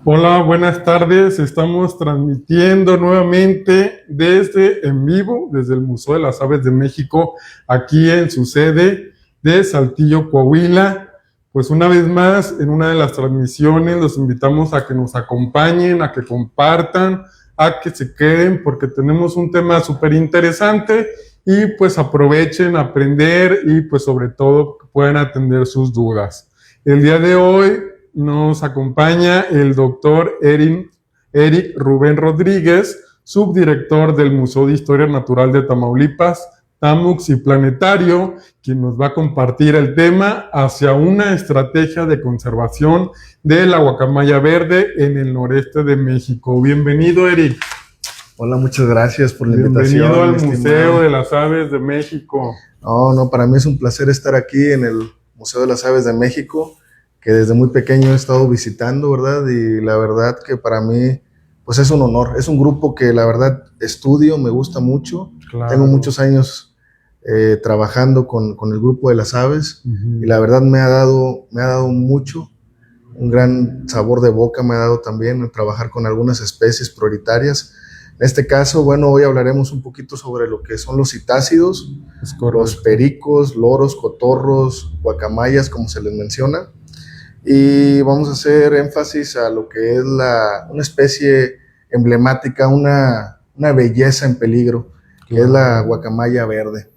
Hola, buenas tardes. Estamos transmitiendo nuevamente desde en vivo, desde el Museo de las Aves de México, aquí en su sede de Saltillo, Coahuila. Pues una vez más, en una de las transmisiones, los invitamos a que nos acompañen, a que compartan, a que se queden, porque tenemos un tema súper interesante y pues aprovechen a aprender y pues sobre todo puedan atender sus dudas. El día de hoy nos acompaña el doctor Eric Rubén Rodríguez, subdirector del Museo de Historia Natural de Tamaulipas, TAMUX y Planetario, quien nos va a compartir el tema hacia una estrategia de conservación de la guacamaya verde en el noreste de México. Bienvenido, Eric. Hola, muchas gracias por la invitación. Bienvenido al Museo de las Aves de México. No, para mí es un placer estar aquí en el Museo de las Aves de México, que desde muy pequeño he estado visitando, ¿verdad? Y la verdad que para mí, pues es un honor. Es un grupo que la verdad estudio, me gusta mucho. Claro. Tengo muchos años trabajando con el grupo de las aves y la verdad me ha dado mucho, un gran sabor de boca me ha dado también trabajar con algunas especies prioritarias. En este caso, bueno, hoy hablaremos un poquito sobre lo que son los citácidos, los pericos, loros, cotorros, guacamayas, como se les menciona. Y vamos a hacer énfasis a lo que es una especie emblemática, una belleza en peligro, que es la guacamaya verde.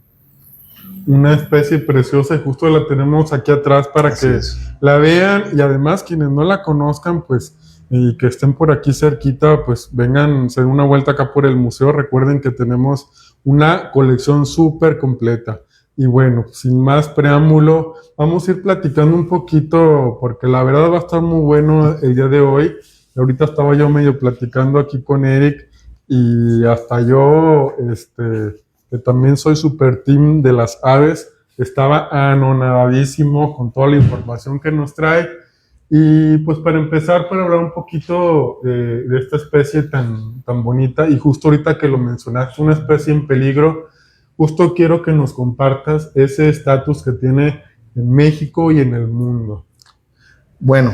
Una especie preciosa y justo la tenemos aquí atrás para que la vean, y además quienes no la conozcan, pues, y que estén por aquí cerquita, pues vengan, se den una vuelta acá por el museo. Recuerden que tenemos una colección súper completa. Y bueno, sin más preámbulo, vamos a ir platicando un poquito, porque la verdad va a estar muy bueno el día de hoy. Ahorita estaba yo medio platicando aquí con Eric, y hasta yo, que también soy super team de las aves, estaba anonadadísimo con toda la información que nos trae. Y pues para empezar, para hablar un poquito de esta especie tan bonita, y justo ahorita que lo mencionaste, una especie en peligro, justo quiero que nos compartas ese estatus que tiene en México y en el mundo. Bueno,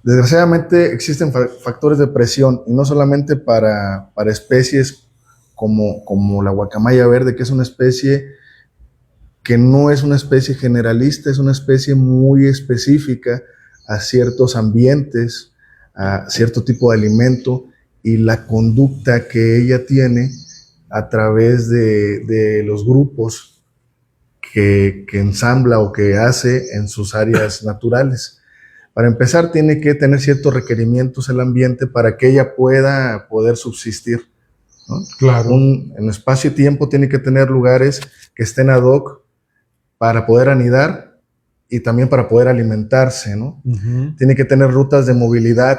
desgraciadamente existen factores de presión, y no solamente para especies como la guacamaya verde, que es una especie que no es una especie generalista, es una especie muy específica a ciertos ambientes, a cierto tipo de alimento, y la conducta que ella tiene a través de los grupos que ensambla o que hace en sus áreas naturales. Para empezar, tiene que tener ciertos requerimientos el ambiente para que ella pueda poder subsistir, ¿no? Claro. En espacio y tiempo tiene que tener lugares que estén ad hoc para poder anidar y también para poder alimentarse, ¿no? Tiene que tener rutas de movilidad,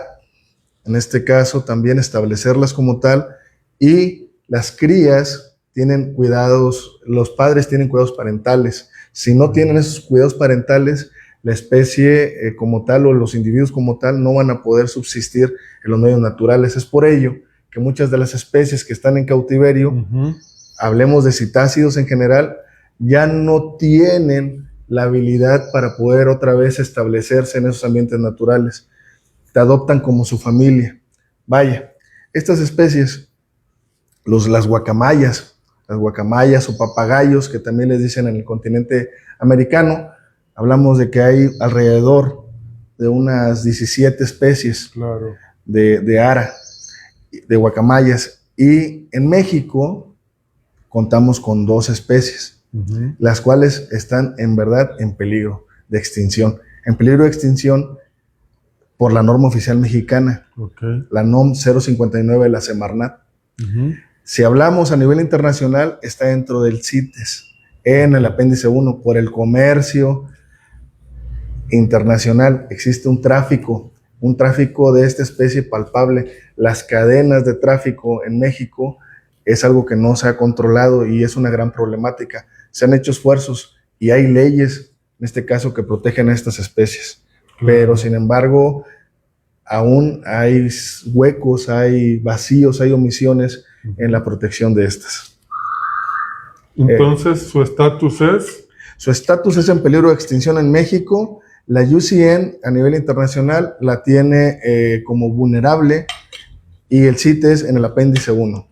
en este caso también establecerlas como tal, y las crías tienen cuidados, los padres tienen cuidados parentales. Si no tienen esos cuidados parentales, la especie como tal o los individuos como tal no van a poder subsistir en los medios naturales. Es por ello que muchas de las especies que están en cautiverio, hablemos de citácidos en general, ya no tienen la habilidad para poder otra vez establecerse en esos ambientes naturales. Te adoptan como su familia. Vaya, estas especies, las guacamayas o papagayos, que también les dicen en el continente americano, hablamos de que hay alrededor de unas 17 especies de ara, de guacamayas, y en México contamos con 2 especies, las cuales están en verdad en peligro de extinción. En peligro de extinción por la norma oficial mexicana, la NOM 059 de la Semarnat. Si hablamos a nivel internacional, está dentro del CITES, en el apéndice 1, por el comercio internacional. Existe un tráfico de esta especie palpable. Las cadenas de tráfico en México es algo que no se ha controlado y es una gran problemática. Se han hecho esfuerzos y hay leyes, en este caso, que protegen a estas especies. Pero, sin embargo, aún hay huecos, hay vacíos, hay omisiones en la protección de estas. Entonces, ¿su estatus es? Su estatus es en peligro de extinción en México. La IUCN a nivel internacional la tiene como vulnerable y el CITES en el apéndice 1.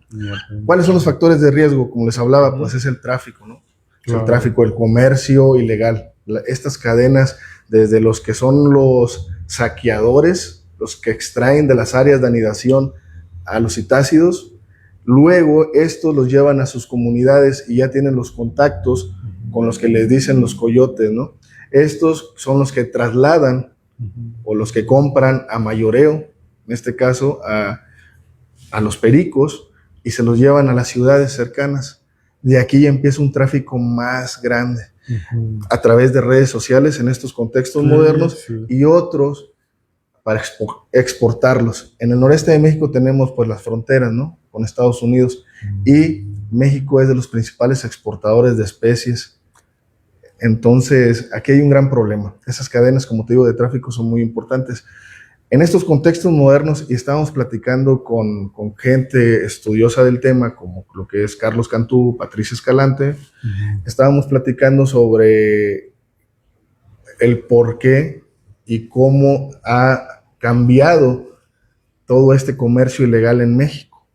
¿Cuáles son los factores de riesgo? Como les hablaba, pues es el tráfico, ¿no? Es el tráfico, el comercio ilegal. Estas cadenas, desde los que son los saqueadores, los que extraen de las áreas de anidación a los citácidos, luego estos los llevan a sus comunidades y ya tienen los contactos con los que les dicen los coyotes, ¿no? Estos son los que trasladan o los que compran a mayoreo, en este caso a los pericos, y se los llevan a las ciudades cercanas. De aquí ya empieza un tráfico más grande a través de redes sociales en estos contextos modernos y otros para exportarlos. En el noreste de México tenemos pues las fronteras, ¿no? Con Estados Unidos, y México es de los principales exportadores de especies. Entonces, aquí hay un gran problema. Esas cadenas, como te digo, de tráfico son muy importantes. En estos contextos modernos, y estábamos platicando con gente estudiosa del tema, como lo que es Carlos Cantú, Patricia Escalante, estábamos platicando sobre el por qué y cómo ha cambiado todo este comercio ilegal en México.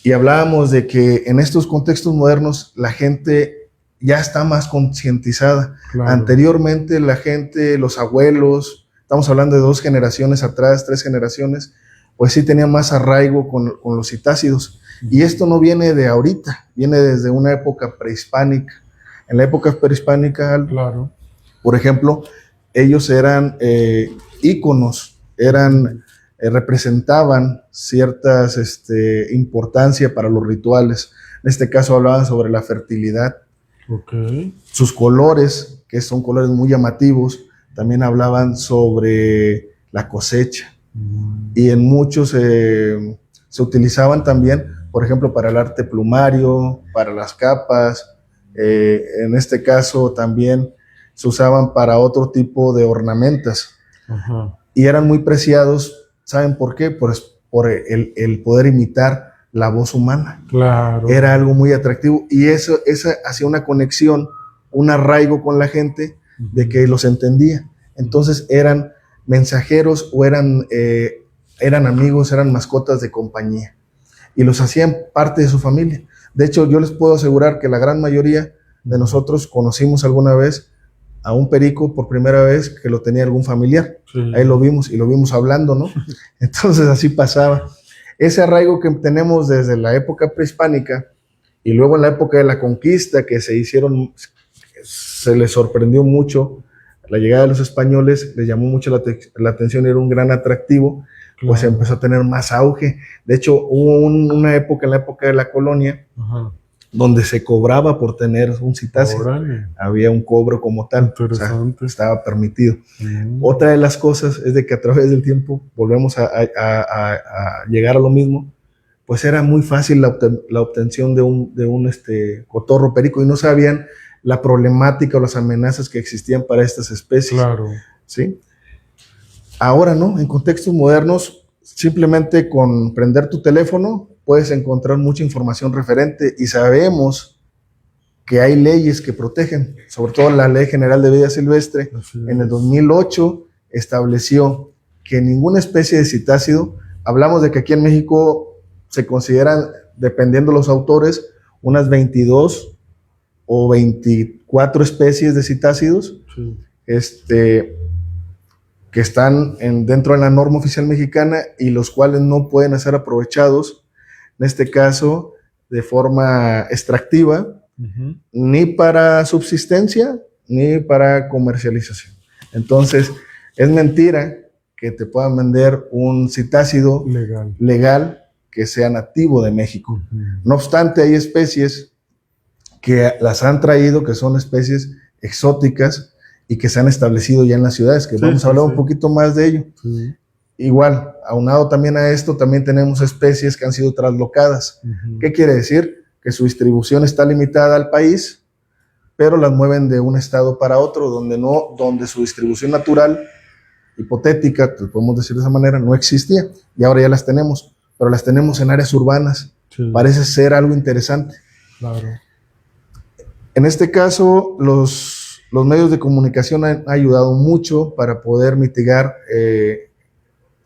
Y hablábamos de que en estos contextos modernos la gente ya está más concientizada. Claro. Anteriormente la gente, los abuelos, estamos hablando de 2 generaciones atrás, 3 generaciones, pues sí tenía más arraigo con los citácidos. Y esto no viene de ahorita, viene desde una época prehispánica. En la época prehispánica, claro, por ejemplo, ellos eran íconos, representaban ciertas importancia para los rituales. En este caso hablaban sobre la fertilidad. Sus colores, que son colores muy llamativos, también hablaban sobre la cosecha. Y en muchos se utilizaban también, por ejemplo, para el arte plumario, para las capas. En este caso también se usaban para otro tipo de ornamentas. Y eran muy preciados. ¿Saben por qué? Pues por el poder imitar la voz humana. Claro. Era algo muy atractivo y eso hacía una conexión, un arraigo con la gente de que los entendía. Entonces eran mensajeros o eran amigos, eran mascotas de compañía y los hacían parte de su familia. De hecho, yo les puedo asegurar que la gran mayoría de nosotros conocimos alguna vez a un perico por primera vez que lo tenía algún familiar. Sí. Ahí lo vimos y lo vimos hablando, ¿no? Entonces así pasaba. Ese arraigo que tenemos desde la época prehispánica y luego en la época de la conquista que se les sorprendió mucho la llegada de los españoles, les llamó mucho la atención, era un gran atractivo, pues empezó a tener más auge. De hecho, hubo una época, en la época de la colonia, donde se cobraba por tener un citácido. Había un cobro como tal, o sea, estaba permitido. Otra de las cosas es de que a través del tiempo volvemos a llegar a lo mismo, pues era muy fácil la obtención de un cotorro perico y no sabían la problemática o las amenazas que existían para estas especies. Claro. ¿Sí? Ahora, ¿no? En contextos modernos, simplemente con prender tu teléfono puedes encontrar mucha información referente y sabemos que hay leyes que protegen, sobre todo la Ley General de Vida Silvestre. En el 2008 estableció que ninguna especie de citácido, hablamos de que aquí en México se consideran, dependiendo de los autores, unas 22 o 24 especies de citácidos que están dentro de la norma oficial mexicana y los cuales no pueden ser aprovechados, en este caso, de forma extractiva, ni para subsistencia, ni para comercialización. Entonces, es mentira que te puedan vender un citácido legal que sea nativo de México. No obstante, hay especies que las han traído, que son especies exóticas y que se han establecido ya en las ciudades, que vamos a hablar un poquito más de ello. Igual, aunado también a esto, también tenemos especies que han sido traslocadas. ¿Qué quiere decir? Que su distribución está limitada al país, pero las mueven de un estado para otro, donde su distribución natural, hipotética, podemos decir de esa manera, no existía, y ahora ya las tenemos, pero las tenemos en áreas urbanas. Parece ser algo interesante. Claro. En este caso, los los medios de comunicación han ayudado mucho para poder mitigar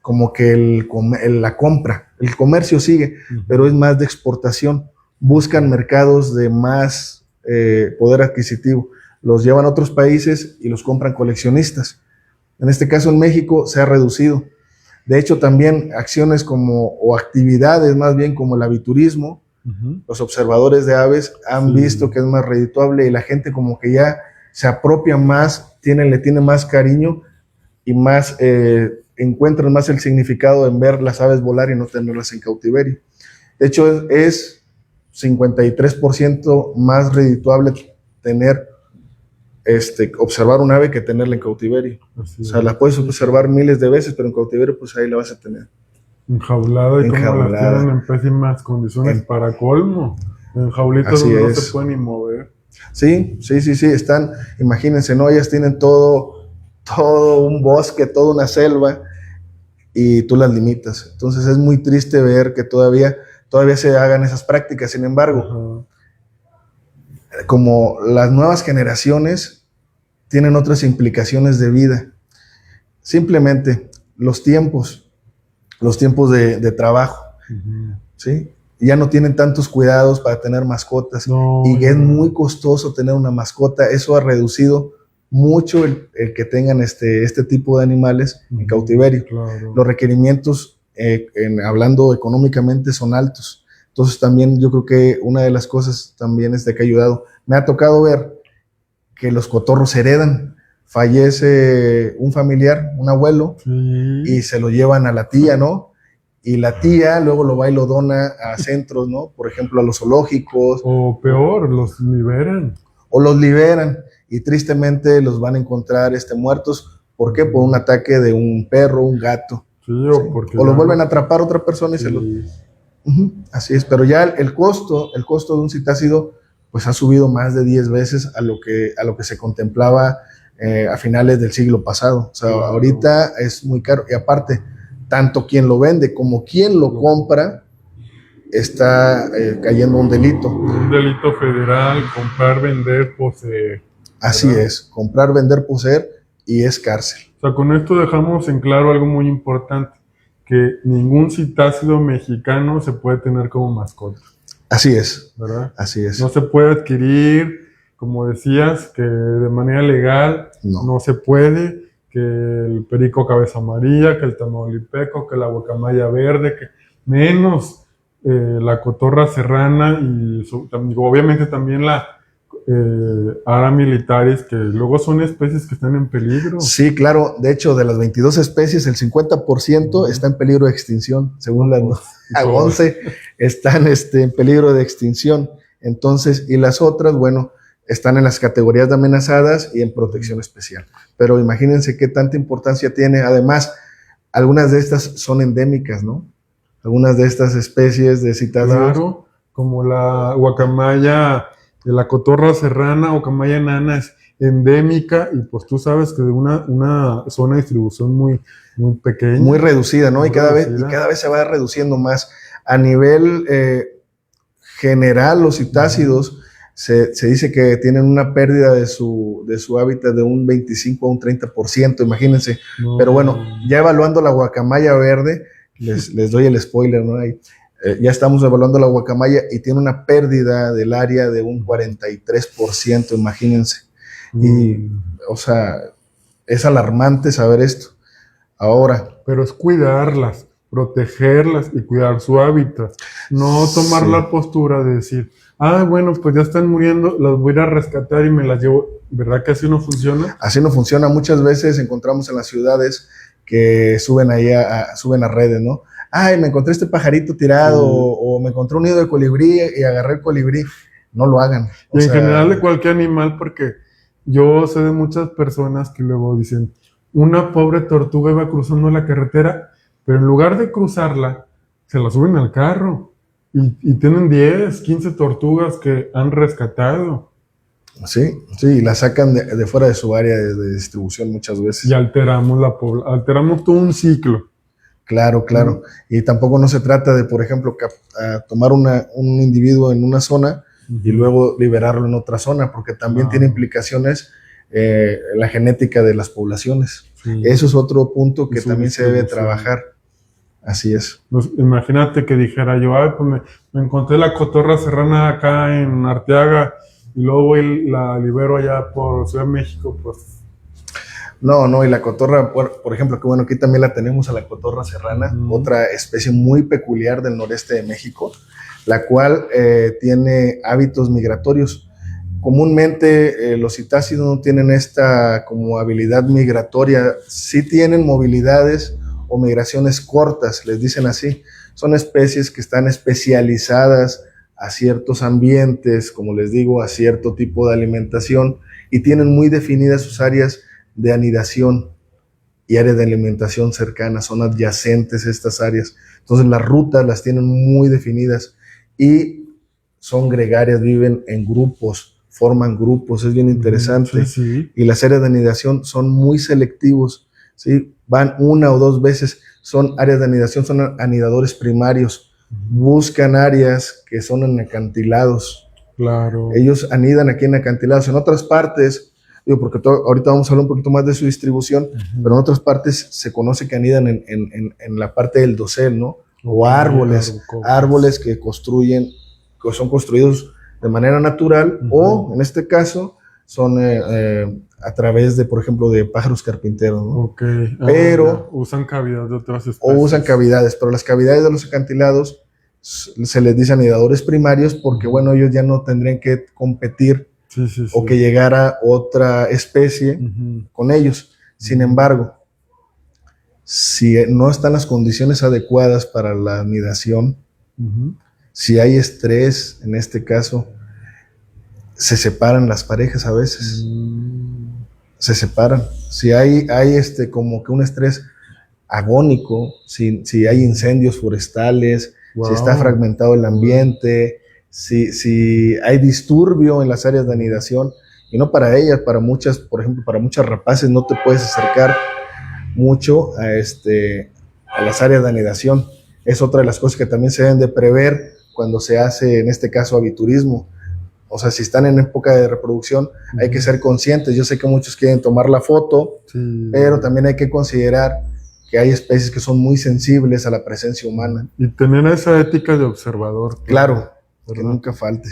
como que la compra. El comercio sigue, pero es más de exportación. Buscan mercados de más poder adquisitivo. Los llevan a otros países y los compran coleccionistas. En este caso en México se ha reducido. De hecho, también acciones o actividades más bien como el aviturismo, los observadores de aves han visto que es más redituable y la gente como que ya se apropia más, le tiene más cariño y más encuentran más el significado en ver las aves volar y no tenerlas en cautiverio. De hecho, es 53% más redituable observar un ave que tenerla en cautiverio. O sea, la puedes observar miles de veces, pero en cautiverio pues ahí la vas a tener. Enjaulada y como las tienen en pésimas condiciones para colmo. En jaulitas donde no se pueden ni mover. Sí, están, imagínense, ¿no? Ellas tienen todo un bosque, toda una selva y tú las limitas. Entonces es muy triste ver que todavía se hagan esas prácticas. Sin embargo, como las nuevas generaciones tienen otras implicaciones de vida, simplemente los tiempos de trabajo, ¿sí? Ya no tienen tantos cuidados para tener mascotas es muy costoso tener una mascota. Eso ha reducido mucho el que tengan este tipo de animales en cautiverio. Claro. Los requerimientos, hablando económicamente, son altos. Entonces también yo creo que una de las cosas también que ha ayudado. Me ha tocado ver que los cotorros se heredan. Fallece un familiar, un abuelo, y se lo llevan a la tía, ¿no? Y la tía luego lo va y lo dona a centros, ¿no? Por ejemplo, a los zoológicos. O peor, los liberan. O los liberan y tristemente los van a encontrar muertos. ¿Por qué? Por un ataque de un perro, un gato. Sí, o los vuelven a atrapar a otra persona y se los... Así es, pero ya el costo de un citácido pues ha subido más de 10 veces a lo que se contemplaba a finales del siglo pasado. O sea, ahorita es muy caro. Y aparte, tanto quien lo vende como quien lo compra está cayendo un delito. Un delito federal, comprar, vender, poseer. Así es, comprar, vender, poseer y es cárcel. O sea, con esto dejamos en claro algo muy importante, que ningún citácido mexicano se puede tener como mascota. Así es, ¿verdad? Así es. No se puede adquirir, como decías, que de manera legal no se puede, que el perico cabeza amarilla, que el tamaulipeco, que la guacamaya verde, que menos la cotorra serrana y obviamente también la Ara militaris, que luego son especies que están en peligro. Sí, claro. De hecho, de las 22 especies, el 50% está en peligro de extinción, según las 11 están en peligro de extinción. Entonces, y las otras, bueno, están en las categorías de amenazadas y en protección especial. Pero imagínense qué tanta importancia tiene. Además, algunas de estas son endémicas, ¿no? Algunas de estas especies de citácidos. Claro, como la guacamaya, la cotorra serrana o guacamaya nana es endémica y pues tú sabes que de una zona de distribución muy, muy pequeña. Muy reducida, ¿no? Y cada vez se va reduciendo más. A nivel general, los citácidos se dice que tienen una pérdida de su hábitat de un 25 a un 30%, imagínense. Pero bueno, ya evaluando la guacamaya verde, les doy el spoiler, ¿no? Ya estamos evaluando la guacamaya y tiene una pérdida del área de un 43%, imagínense. Y, o sea, es alarmante saber esto. Ahora. Pero es cuidarlas, protegerlas y cuidar su hábitat. No tomar la postura de decir, bueno, pues ya están muriendo, las voy a ir a rescatar y me las llevo. ¿Verdad que así no funciona? Así no funciona. Muchas veces encontramos en las ciudades que suben a redes, ¿no? Me encontré este pajarito tirado o me encontré un nido de colibrí y agarré el colibrí. No lo hagan. Y en general de cualquier animal, porque yo sé de muchas personas que luego dicen, una pobre tortuga iba cruzando la carretera, pero en lugar de cruzarla, se la suben al carro y tienen 10, 15 tortugas que han rescatado. Sí, la sacan de fuera de su área de distribución muchas veces. Y alteramos alteramos todo un ciclo. Claro. Y tampoco no se trata de, por ejemplo, tomar un individuo en una zona y luego liberarlo en otra zona, porque también tiene implicaciones la genética de las poblaciones. Sí. Eso es otro punto que Su también se debe distribución. trabajar. Así es. Pues, imagínate que dijera yo, ay, pues me encontré la cotorra serrana acá en Arteaga y luego voy y la libero allá por Ciudad de México, pues. No, y la cotorra, por ejemplo, que bueno, aquí también la tenemos a la cotorra serrana, otra especie muy peculiar del noreste de México, la cual tiene hábitos migratorios. Comúnmente los citácidos no tienen esta como habilidad migratoria, sí tienen movilidades o migraciones cortas, les dicen así. Son especies que están especializadas a ciertos ambientes, como les digo, a cierto tipo de alimentación y tienen muy definidas sus áreas de anidación y áreas de alimentación cercanas, son adyacentes a estas áreas. Entonces las rutas las tienen muy definidas y son gregarias, viven en grupos, forman grupos, es bien interesante. Sí. Y las áreas de anidación son muy selectivos, ¿sí? Van una o dos veces, son áreas de anidación, son anidadores primarios, buscan áreas que son en acantilados. Claro. Ellos anidan aquí en acantilados. En otras partes, digo, porque ahorita vamos a hablar un poquito más de su distribución, pero en otras partes se conoce que anidan en la parte del dosel, ¿no? O árboles que son construidos de manera natural, o en este caso son a través de, por ejemplo, de pájaros carpinteros, ¿no? Okay. Pero usan cavidades de otras especies. O usan cavidades, pero las cavidades de los acantilados se les dice anidadores primarios porque, bueno, ellos ya no tendrían que competir o que llegara otra especie con ellos. Sin embargo, si no están las condiciones adecuadas para la anidación, si hay estrés, en este caso, se separan las parejas a veces. Se separan. Si hay como que un estrés agónico, si hay incendios forestales, si está fragmentado el ambiente, si hay disturbio en las áreas de anidación, y no para ellas, para muchas, por ejemplo, para muchas rapaces no te puedes acercar mucho a las áreas de anidación. Es otra de las cosas que también se deben de prever cuando se hace, en este caso, aviturismo. O sea, si están en época de reproducción, hay que ser conscientes. Yo sé que muchos quieren tomar la foto, pero también hay que considerar que hay especies que son muy sensibles a la presencia humana. Y tener esa ética de observador. Claro, que nunca falte.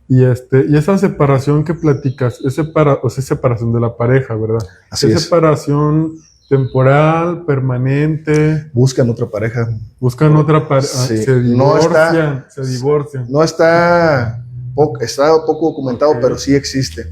Y esa separación que platicas, es separación de la pareja, ¿verdad? Así es. Separación temporal, permanente. Buscan otra pareja. Buscan otra pareja. Sí. Se divorcian. No está poco documentado, pero sí existe.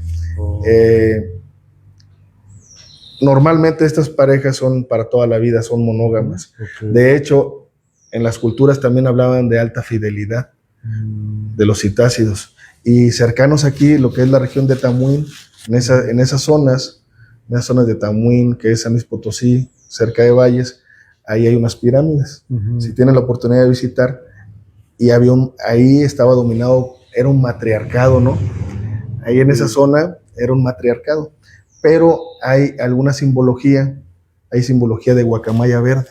Normalmente estas parejas son para toda la vida, son monógamas. De hecho, en las culturas también hablaban de alta fidelidad de los citácidos. Y cercanos aquí, lo que es la región de Tamuín, en esas zonas de Tamuín, que es San Luis Potosí, cerca de Valles, ahí hay unas pirámides. Si tienen la oportunidad de visitar, y ahí estaba dominado, era un matriarcado, ¿no? Ahí en esa zona era un matriarcado. Pero hay alguna simbología, hay simbología de guacamaya verde.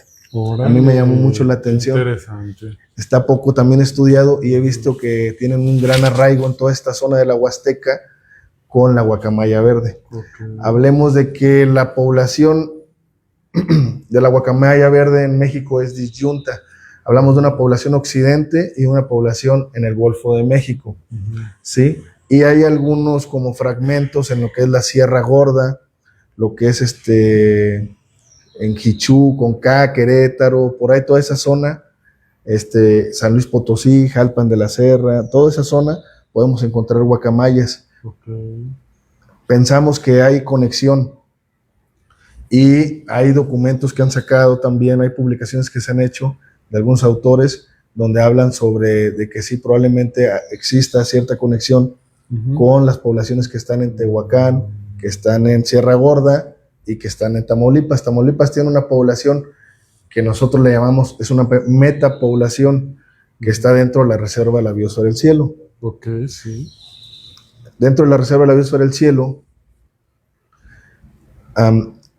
A mí me llamó mucho la atención. Interesante. Está poco también estudiado y he visto que tienen un gran arraigo en toda esta zona de la Huasteca con la guacamaya verde. Hablemos de que la población de la guacamaya verde en México es disyunta. Hablamos de una población occidente y una población en el Golfo de México, ¿sí? Y hay algunos como fragmentos en lo que es la Sierra Gorda, lo que es en Jichú, Conca, Querétaro, por ahí toda esa zona, San Luis Potosí, Jalpan de la Serra, toda esa zona podemos encontrar guacamayas. Pensamos que hay conexión y hay documentos que han sacado también, hay publicaciones que se han hecho de algunos autores donde hablan sobre de que sí probablemente exista cierta conexión con las poblaciones que están en Tehuacán, que están en Sierra Gorda y que están en Tamaulipas. Tamaulipas tiene una población que nosotros le llamamos, es una metapoblación que está dentro de la Reserva de la Biosfera del Cielo. Sí. Dentro de la Reserva de la Biosfera del Cielo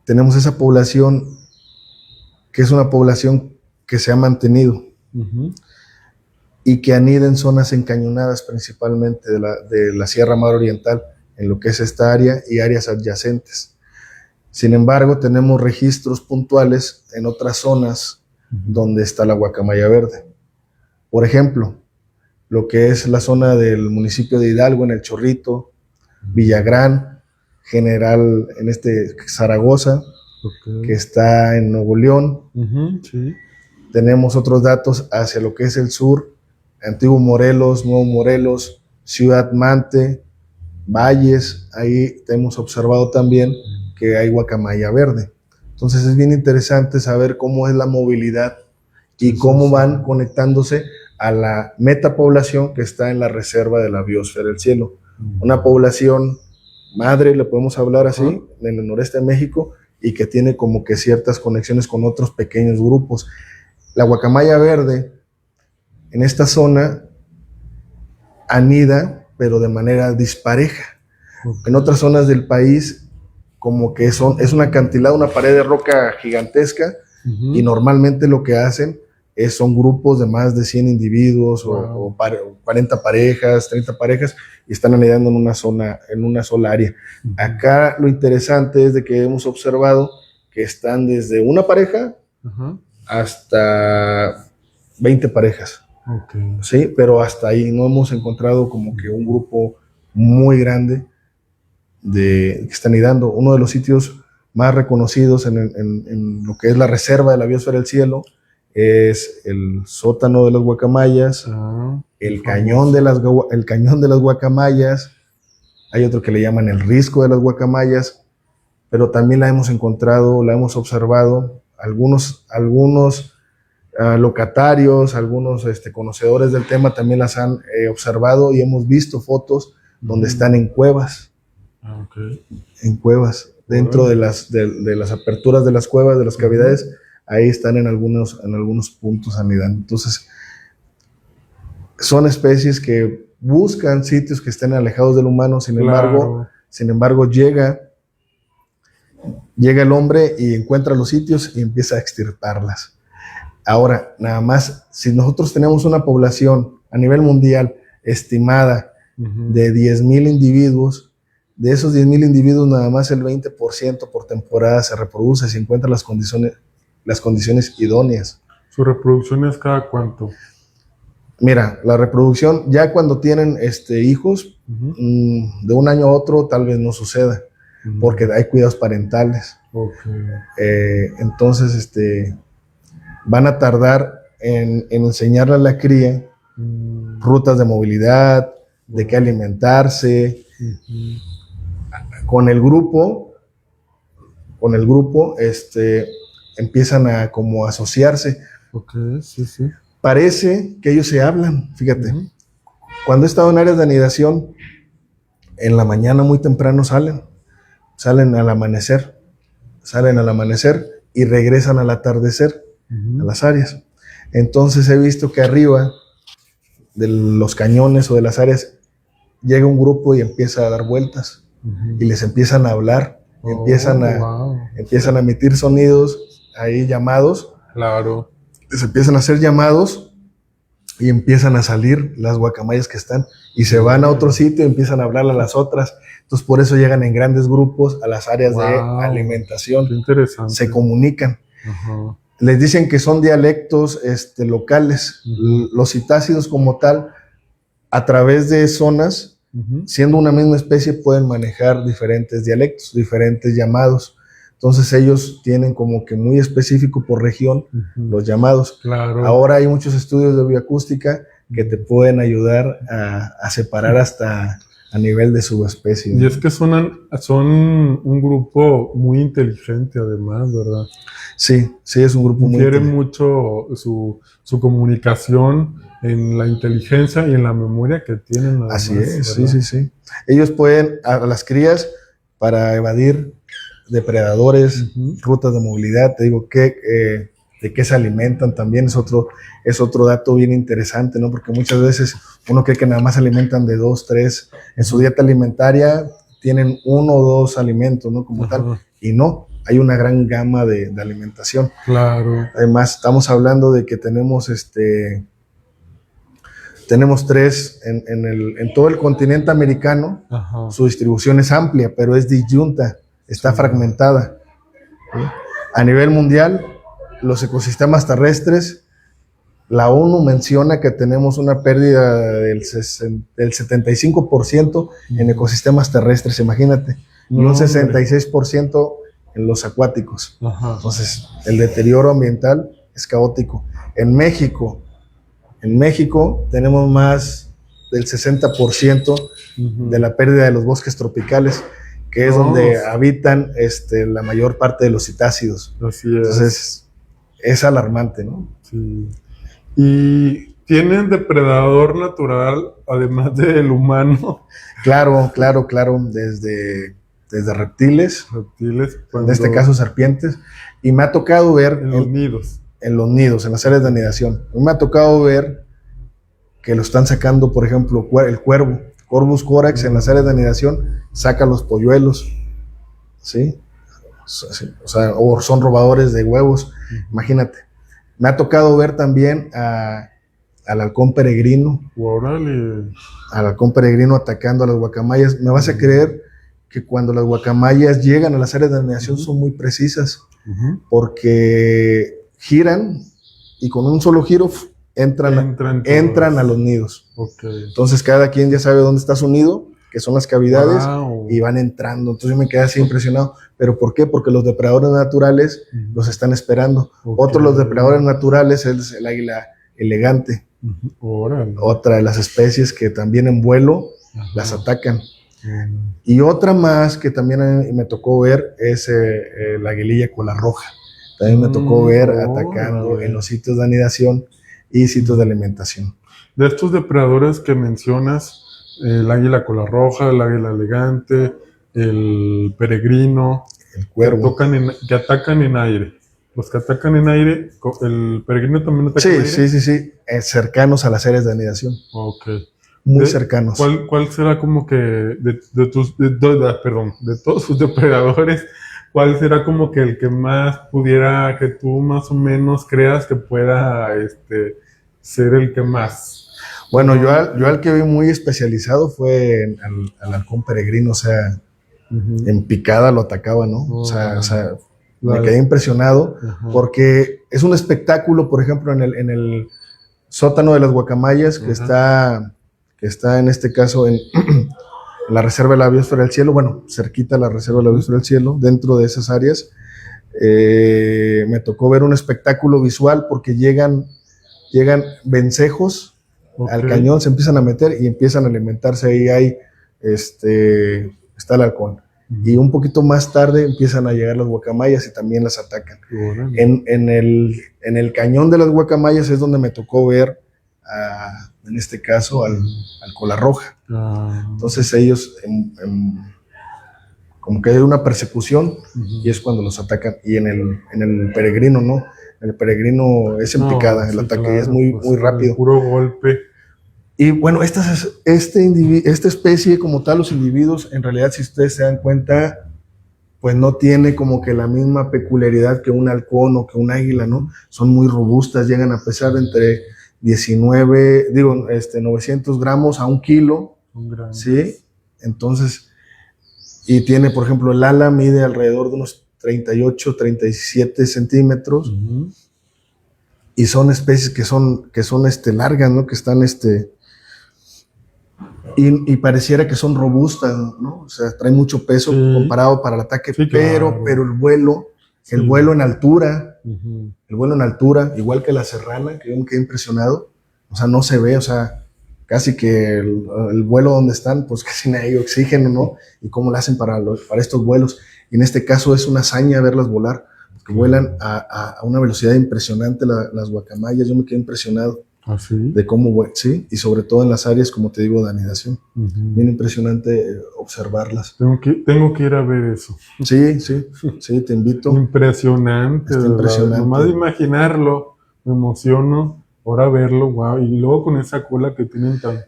tenemos esa población que es una población que se ha mantenido y que anida en zonas encañonadas principalmente de la Sierra Madre Oriental, en lo que es esta área y áreas adyacentes. Sin embargo, tenemos registros puntuales en otras zonas donde está la guacamaya verde. Por ejemplo, lo que es la zona del municipio de Hidalgo, en El Chorrito, Villagrán, General, Zaragoza, que está en Nuevo León. Sí. Tenemos otros datos hacia lo que es el sur, Antiguo Morelos, Nuevo Morelos, Ciudad Mante, Valles. Ahí hemos observado también que hay guacamaya verde. Entonces es bien interesante saber cómo es la movilidad y cómo van conectándose a la metapoblación que está en la reserva de la biosfera del cielo. Una población madre, le podemos hablar así, en el noreste de México, y que tiene como que ciertas conexiones con otros pequeños grupos. La guacamaya verde en esta zona anida, pero de manera dispareja. En otras zonas del país, como que es un acantilado, una pared de roca gigantesca, y normalmente lo que hacen son grupos de más de 100 individuos o 40 parejas, 30 parejas, y están anidando en una sola área. Acá lo interesante es de que hemos observado que están desde una pareja hasta 20 parejas. Sí, pero hasta ahí no hemos encontrado como que un grupo muy grande que están anidando. Uno de los sitios más reconocidos en lo que es la reserva de la biosfera del cielo es el sótano de las guacamayas, el cañón de las guacamayas. Hay otro que le llaman el risco de las guacamayas, pero también la hemos encontrado, la hemos observado, algunos locatarios, algunos conocedores del tema también las han observado, y hemos visto fotos donde están en cuevas. En cuevas, dentro de las aperturas de las cuevas, de las cavidades, ahí están en algunos puntos anidando. Entonces, son especies que buscan sitios que estén alejados del humano. Sin embargo, llega el hombre y encuentra los sitios y empieza a extirparlas. Ahora, nada más, si nosotros tenemos una población a nivel mundial estimada de 10,000 individuos, de esos 10,000 individuos, nada más el 20% por temporada se reproduce si encuentra las condiciones idóneas. ¿Su reproducción es cada cuánto? Mira, la reproducción, ya cuando tienen hijos, de un año a otro tal vez no suceda, porque hay cuidados parentales. Entonces, van a tardar en enseñarle a la cría rutas de movilidad, de qué alimentarse. Con el grupo, empiezan a como asociarse. Sí. Parece que ellos se hablan, fíjate. Cuando he estado en áreas de anidación, en la mañana muy temprano salen al amanecer y regresan al atardecer a las áreas. Entonces he visto que arriba de los cañones o de las áreas llega un grupo y empieza a dar vueltas y les empiezan a hablar, empiezan a emitir sonidos ahí, llamados. Claro. Les empiezan a hacer llamados y empiezan a salir las guacamayas que están y se van a otro sitio y empiezan a hablar a las otras. Entonces por eso llegan en grandes grupos a las áreas de alimentación. Qué interesante. Se comunican. Les dicen que son dialectos locales. Los citácidos como tal, a través de zonas, siendo una misma especie, pueden manejar diferentes dialectos, diferentes llamados. Entonces ellos tienen como que muy específico por región los llamados. Claro. Ahora hay muchos estudios de bioacústica que te pueden ayudar a separar hasta a nivel de subespecie. Y es que son un grupo muy inteligente además, ¿verdad? Sí, es un grupo muy inteligente. Quieren mucho su comunicación en la inteligencia y en la memoria que tienen. Además, así es, ¿verdad? Sí. Ellos pueden, a las crías, para evadir depredadores, rutas de movilidad, te digo que de qué se alimentan también es otro dato bien interesante, ¿no? Porque muchas veces uno cree que nada más se alimentan de 2, 3, en su dieta alimentaria tienen 1 o 2 alimentos, ¿no? Como tal, y no, hay una gran gama de alimentación. Claro. Además, estamos hablando de que tenemos Tenemos 3 en todo el continente americano. Ajá. Su distribución es amplia, pero es disyunta, está fragmentada. ¿Sí? A nivel mundial, los ecosistemas terrestres, la ONU menciona que tenemos una pérdida del 75% en ecosistemas terrestres, imagínate, y un 66% en los acuáticos. Ajá. Entonces, el deterioro ambiental es caótico. En México tenemos más del 60% de la pérdida de los bosques tropicales, que es donde habitan la mayor parte de los citácidos. Así es. Entonces, es alarmante, ¿no? Sí. ¿Y tienen depredador natural, además del humano? Claro. Desde reptiles, en este caso serpientes, y me ha tocado ver en los nidos. En los nidos, en las áreas de anidación. Me ha tocado ver que lo están sacando, por ejemplo, el cuervo, Corvus corax, en las áreas de anidación, saca los polluelos, ¿sí? O son robadores de huevos, imagínate. Me ha tocado ver también al halcón peregrino. ¡Órale! Al halcón peregrino atacando a las guacamayas. Me vas a creer que cuando las guacamayas llegan a las áreas de anidación son muy precisas, porque giran y con un solo giro entran a los nidos. Okay. Entonces cada quien ya sabe dónde está su nido, que son las cavidades, y van entrando. Entonces yo me quedé así impresionado. ¿Pero por qué? Porque los depredadores naturales los están esperando. Otro de los depredadores naturales es el águila elegante. Otra de las especies que también en vuelo las atacan. Y otra más que también me tocó ver es la aguililla cola roja. También me tocó ver atacando en los sitios de anidación y sitios de alimentación. De estos depredadores que mencionas, el águila cola roja, el águila elegante, el peregrino, el cuervo, que atacan en aire. Los que atacan en aire, el peregrino también ataca en aire. Sí, cercanos a las áreas de anidación. Okay. Muy cercanos. ¿Cuál será como que de todos sus depredadores, cuál será como que el que más pudiera, que tú más o menos creas que pueda ser el que más? Bueno, yo al que vi muy especializado fue al halcón peregrino, o sea, en picada lo atacaba, ¿no? O sea, me quedé impresionado porque es un espectáculo, por ejemplo, en el sótano de las guacamayas, que está en este caso en la Reserva de la Biosfera del Cielo, bueno, cerquita a la Reserva de la Biosfera del Cielo, dentro de esas áreas. Me tocó ver un espectáculo visual porque llegan vencejos al cañón, se empiezan a meter y empiezan a alimentarse. Ahí está el halcón. Y un poquito más tarde empiezan a llegar las guacamayas y también las atacan. En el cañón de las guacamayas es donde me tocó ver, en este caso, al cola roja. Entonces ellos, como que hay una persecución, y es cuando los atacan. Y en el peregrino, ¿no? El peregrino es en picada, el ataque es muy rápido. Puro golpe. Y bueno, esta especie como tal, los individuos, en realidad, si ustedes se dan cuenta, pues no tiene como que la misma peculiaridad que un halcón o que un águila, ¿no? Son muy robustas, llegan a pesar entre 900 gramos a 1 kilo, ¿sí? Entonces, y tiene, por ejemplo, el ala mide alrededor de unos 38, 37 centímetros, y son especies que son largas, ¿no? Que están, y pareciera que son robustas, ¿no? O sea, traen mucho peso comparado para el ataque, pero el vuelo en altura, igual que la serrana, que yo me quedé impresionado, o sea, no se ve, o sea, casi que el vuelo donde están, pues casi no hay oxígeno, ¿no? Y cómo lo hacen para estos vuelos. Y en este caso es una hazaña verlas volar, porque vuelan a una velocidad impresionante las guacamayas. Yo me quedé impresionado. ¿Ah, sí? De cómo, sí, y sobre todo en las áreas, como te digo, de anidación. Bien impresionante observarlas. Tengo que ir a ver eso. Sí, te invito. Impresionante. Está impresionante. Nomás de imaginarlo, me emociono. Ahora verlo, wow. Y luego con esa cola que tienen tan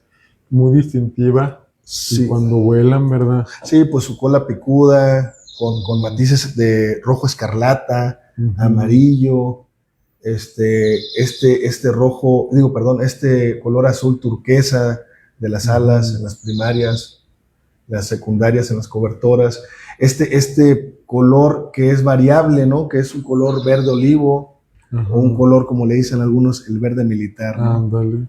muy distintiva. Sí. Y cuando vuelan, ¿verdad? Sí, pues su cola picuda, con matices de rojo escarlata, amarillo. este rojo, digo, perdón, este color azul turquesa de las alas en las primarias, las secundarias en las cobertoras, este color que es variable, ¿no? Que es un color verde olivo, o un color, como le dicen algunos, el verde militar, ¿no? Ándale.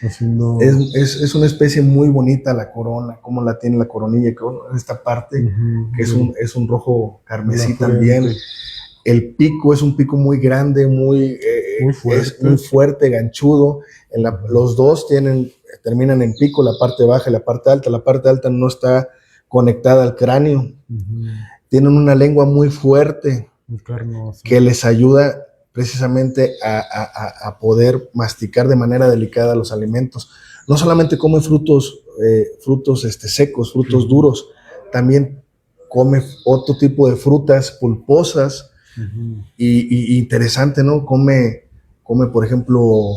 Haciendo... Es una especie muy bonita la corona, como la tiene la coronilla, esta parte, que es un rojo carmesí también. El pico es un pico muy grande, muy fuerte, ganchudo. Los dos terminan en pico, la parte baja y la parte alta. La parte alta no está conectada al cráneo. Tienen una lengua muy fuerte que les ayuda precisamente a poder masticar de manera delicada los alimentos. No solamente come frutos secos, frutos duros, también come otro tipo de frutas pulposas. Y interesante, ¿no? Come, por ejemplo,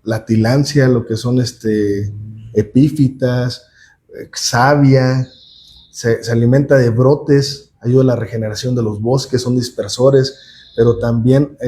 la tilancia, lo que son epífitas, savia, se alimenta de brotes, ayuda a la regeneración de los bosques, son dispersores, pero también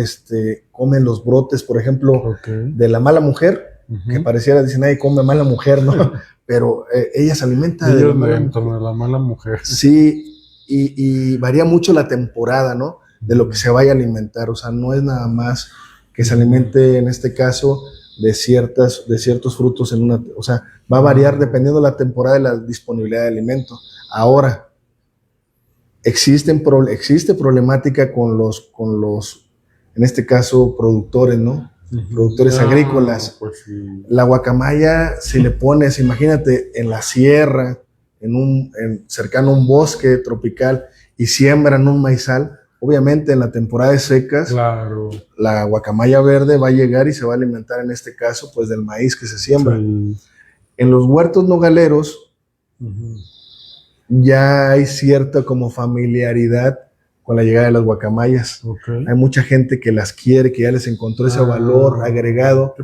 comen los brotes, por ejemplo, de la mala mujer, que pareciera, dicen, ay, come mala mujer, ¿no? Pero ella se alimenta de la mala mujer. Sí, y varía mucho la temporada, ¿no? De lo que se vaya a alimentar, o sea, no es nada más que se alimente, en este caso, de ciertos frutos o sea, va a variar dependiendo de la temporada y la disponibilidad de alimento. Ahora, existe problemática con los, en este caso, productores, ¿no? Productores agrícolas. Pues sí. La guacamaya, si le pones, imagínate, en la sierra, cercano a un bosque tropical, y siembran un maizal, obviamente en la temporada de secas, claro, la guacamaya verde va a llegar y se va a alimentar, en este caso, pues del maíz que se siembra. Sí. En los huertos nogaleros ya hay cierta como familiaridad con la llegada de las guacamayas. Hay mucha gente que las quiere, que ya les encontró ese valor agregado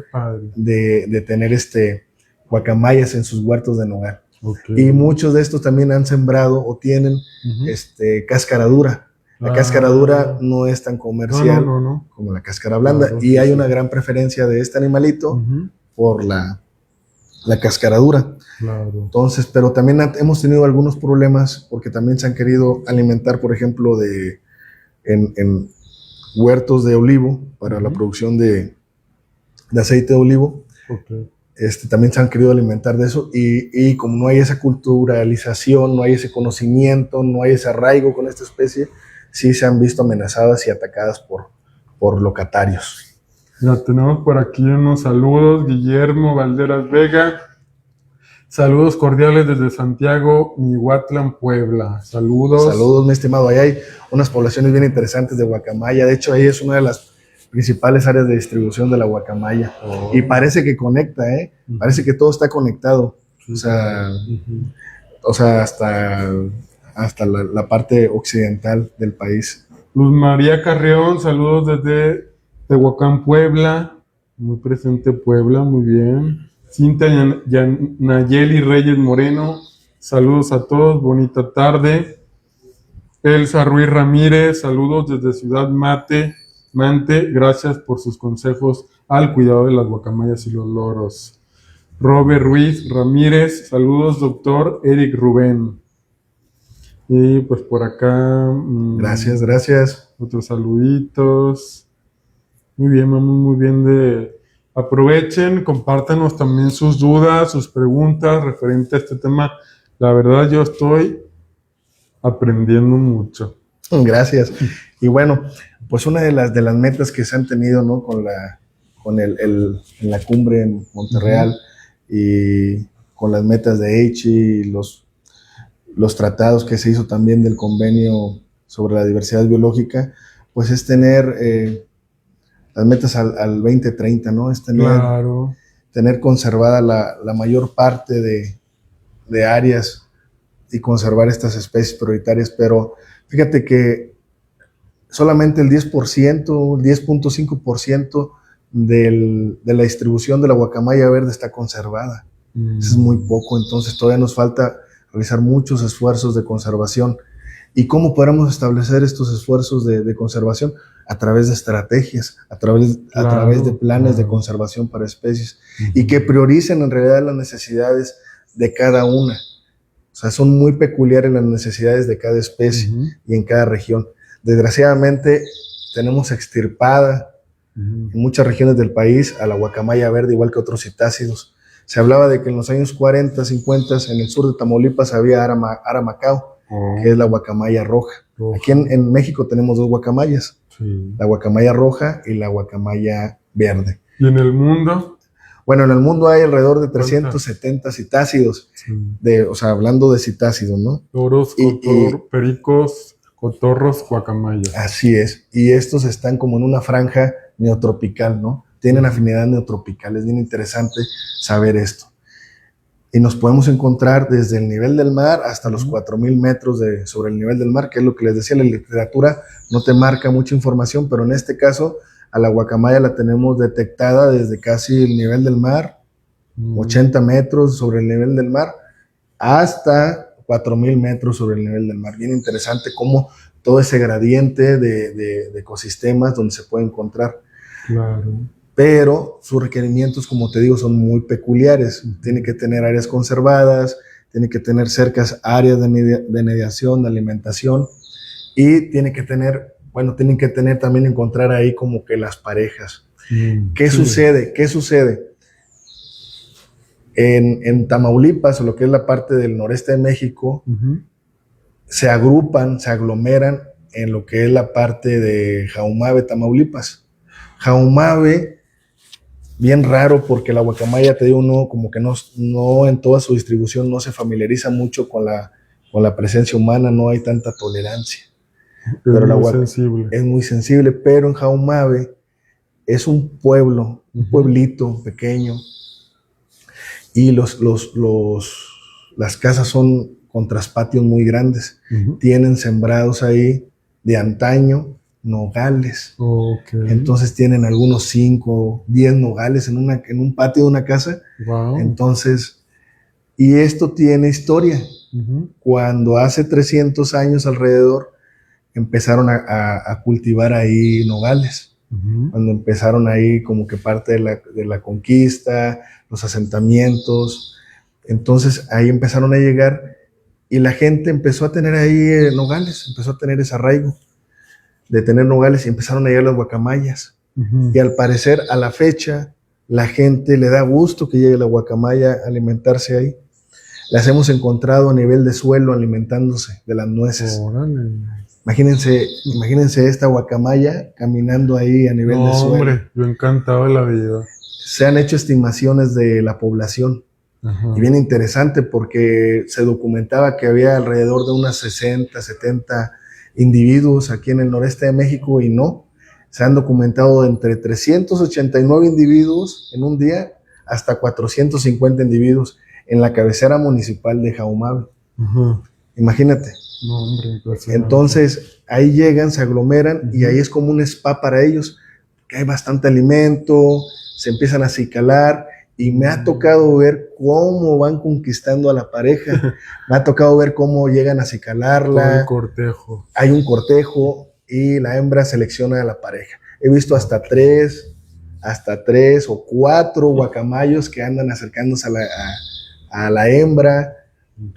de tener guacamayas en sus huertos de nogal. Y muchos de estos también han sembrado o tienen cáscara dura. La cáscara dura no es tan comercial como la cáscara blanda, y hay una gran preferencia de este animalito por la cáscara dura. Entonces, pero también hemos tenido algunos problemas porque también se han querido alimentar, por ejemplo, en huertos de olivo para la producción de aceite de olivo. También se han querido alimentar de eso, y como no hay esa culturalización, no hay ese conocimiento, no hay ese arraigo con esta especie, sí se han visto amenazadas y atacadas por locatarios. Ya tenemos por aquí unos saludos. Guillermo Valderas Vega, saludos cordiales desde Santiago, Mihuatlán, Puebla. Saludos, mi estimado. Ahí hay unas poblaciones bien interesantes de guacamaya. De hecho, ahí es una de las principales áreas de distribución de la guacamaya. Y parece que conecta, parece que todo está conectado. O sea, hasta la parte occidental del país. Luz María Carreón, saludos desde Tehuacán, Puebla. Muy presente Puebla, muy bien. Cintia Nayeli Reyes Moreno, saludos a todos, bonita tarde. Elsa Ruiz Ramírez, saludos desde Ciudad Mante, gracias por sus consejos al cuidado de las guacamayas y los loros. Robert Ruiz Ramírez, saludos doctor Eric Rubén. Y pues por acá... Gracias. Otros saluditos. Muy bien, vamos muy bien Aprovechen, compártanos también sus dudas, sus preguntas referente a este tema. La verdad, yo estoy aprendiendo mucho. Gracias. Y bueno, pues una de las metas que se han tenido, ¿no? En la cumbre en Monterreal, y con las metas de Aichi y los tratados que se hizo también del convenio sobre la diversidad biológica, pues es tener las metas al 2030, ¿no? Es tener conservada la mayor parte de áreas y conservar estas especies prioritarias, pero fíjate que solamente el 10%, 10.5% de la distribución de la guacamaya verde está conservada. Eso es muy poco, entonces todavía nos falta realizar muchos esfuerzos de conservación. ¿Y cómo podemos establecer estos esfuerzos de conservación? A través de estrategias, a través de planes de conservación para especies, y que prioricen en realidad las necesidades de cada una. O sea, son muy peculiares las necesidades de cada especie y en cada región. Desgraciadamente, tenemos extirpada en muchas regiones del país a la guacamaya verde, igual que otros citácidos. Se hablaba de que en los años 40, 50, en el sur de Tamaulipas había aramacao, que es la guacamaya roja. Aquí en México tenemos dos guacamayas, la guacamaya roja y la guacamaya verde. ¿Y en el mundo? Bueno, en el mundo hay alrededor de 370 citácidos, o sea, hablando de citácidos, ¿no? Toros, pericos, cotorros, guacamayas. Así es, y estos están como en una franja neotropical, ¿no? Tienen afinidad neotropical, es bien interesante saber esto. Y nos podemos encontrar desde el nivel del mar hasta los 4,000 metros sobre el nivel del mar, que es lo que les decía, la literatura no te marca mucha información, pero en este caso a la guacamaya la tenemos detectada desde casi el nivel del mar, 80 metros sobre el nivel del mar, hasta 4,000 metros sobre el nivel del mar. Bien interesante cómo todo ese gradiente de ecosistemas donde se puede encontrar. Claro. Pero sus requerimientos, como te digo, son muy peculiares. Tiene que tener áreas conservadas, tiene que tener cercas áreas de mediación, de alimentación, y tienen que tener también encontrar ahí como que las parejas. ¿Qué sucede? En Tamaulipas, o lo que es la parte del noreste de México, se agrupan, se aglomeran en lo que es la parte de Jahumave, Tamaulipas. Jahumave, bien raro, porque la guacamaya, te digo, no, como que no en toda su distribución no se familiariza mucho con la presencia humana, no hay tanta tolerancia. Pero la guacamaya es muy sensible, pero en Jahumave es un pueblo, un pueblito pequeño, y las casas son con traspatios muy grandes. Tienen sembrados ahí de antaño nogales. Entonces tienen algunos 5, 10 nogales en un patio de una casa. Entonces, y esto tiene historia. Cuando hace 300 años alrededor empezaron a cultivar ahí nogales. Cuando empezaron ahí como que parte de la conquista, los asentamientos. Entonces ahí empezaron a llegar y la gente empezó a tener ahí nogales, empezó a tener ese arraigo de tener nogales, y empezaron a llegar las guacamayas. Y al parecer, a la fecha, la gente le da gusto que llegue la guacamaya a alimentarse ahí. Las hemos encontrado a nivel de suelo alimentándose de las nueces. Imagínense esta guacamaya caminando ahí a nivel de suelo. Hombre, yo encantado de la vida. Se han hecho estimaciones de la población. Y bien interesante, porque se documentaba que había alrededor de unas 60, 70 individuos aquí en el noreste de México, y no, se han documentado entre 389 individuos en un día hasta 450 individuos en la cabecera municipal de Jahumave. Imagínate. No, hombre, entonces ahí llegan, se aglomeran, y ahí es como un spa para ellos, que hay bastante alimento, se empiezan a acicalar. Y me ha tocado ver cómo van conquistando a la pareja. Me ha tocado ver cómo llegan a acicalarla. Todo el cortejo. Hay un cortejo y la hembra selecciona a la pareja. He visto hasta tres o 4 guacamayos que andan acercándose a la hembra.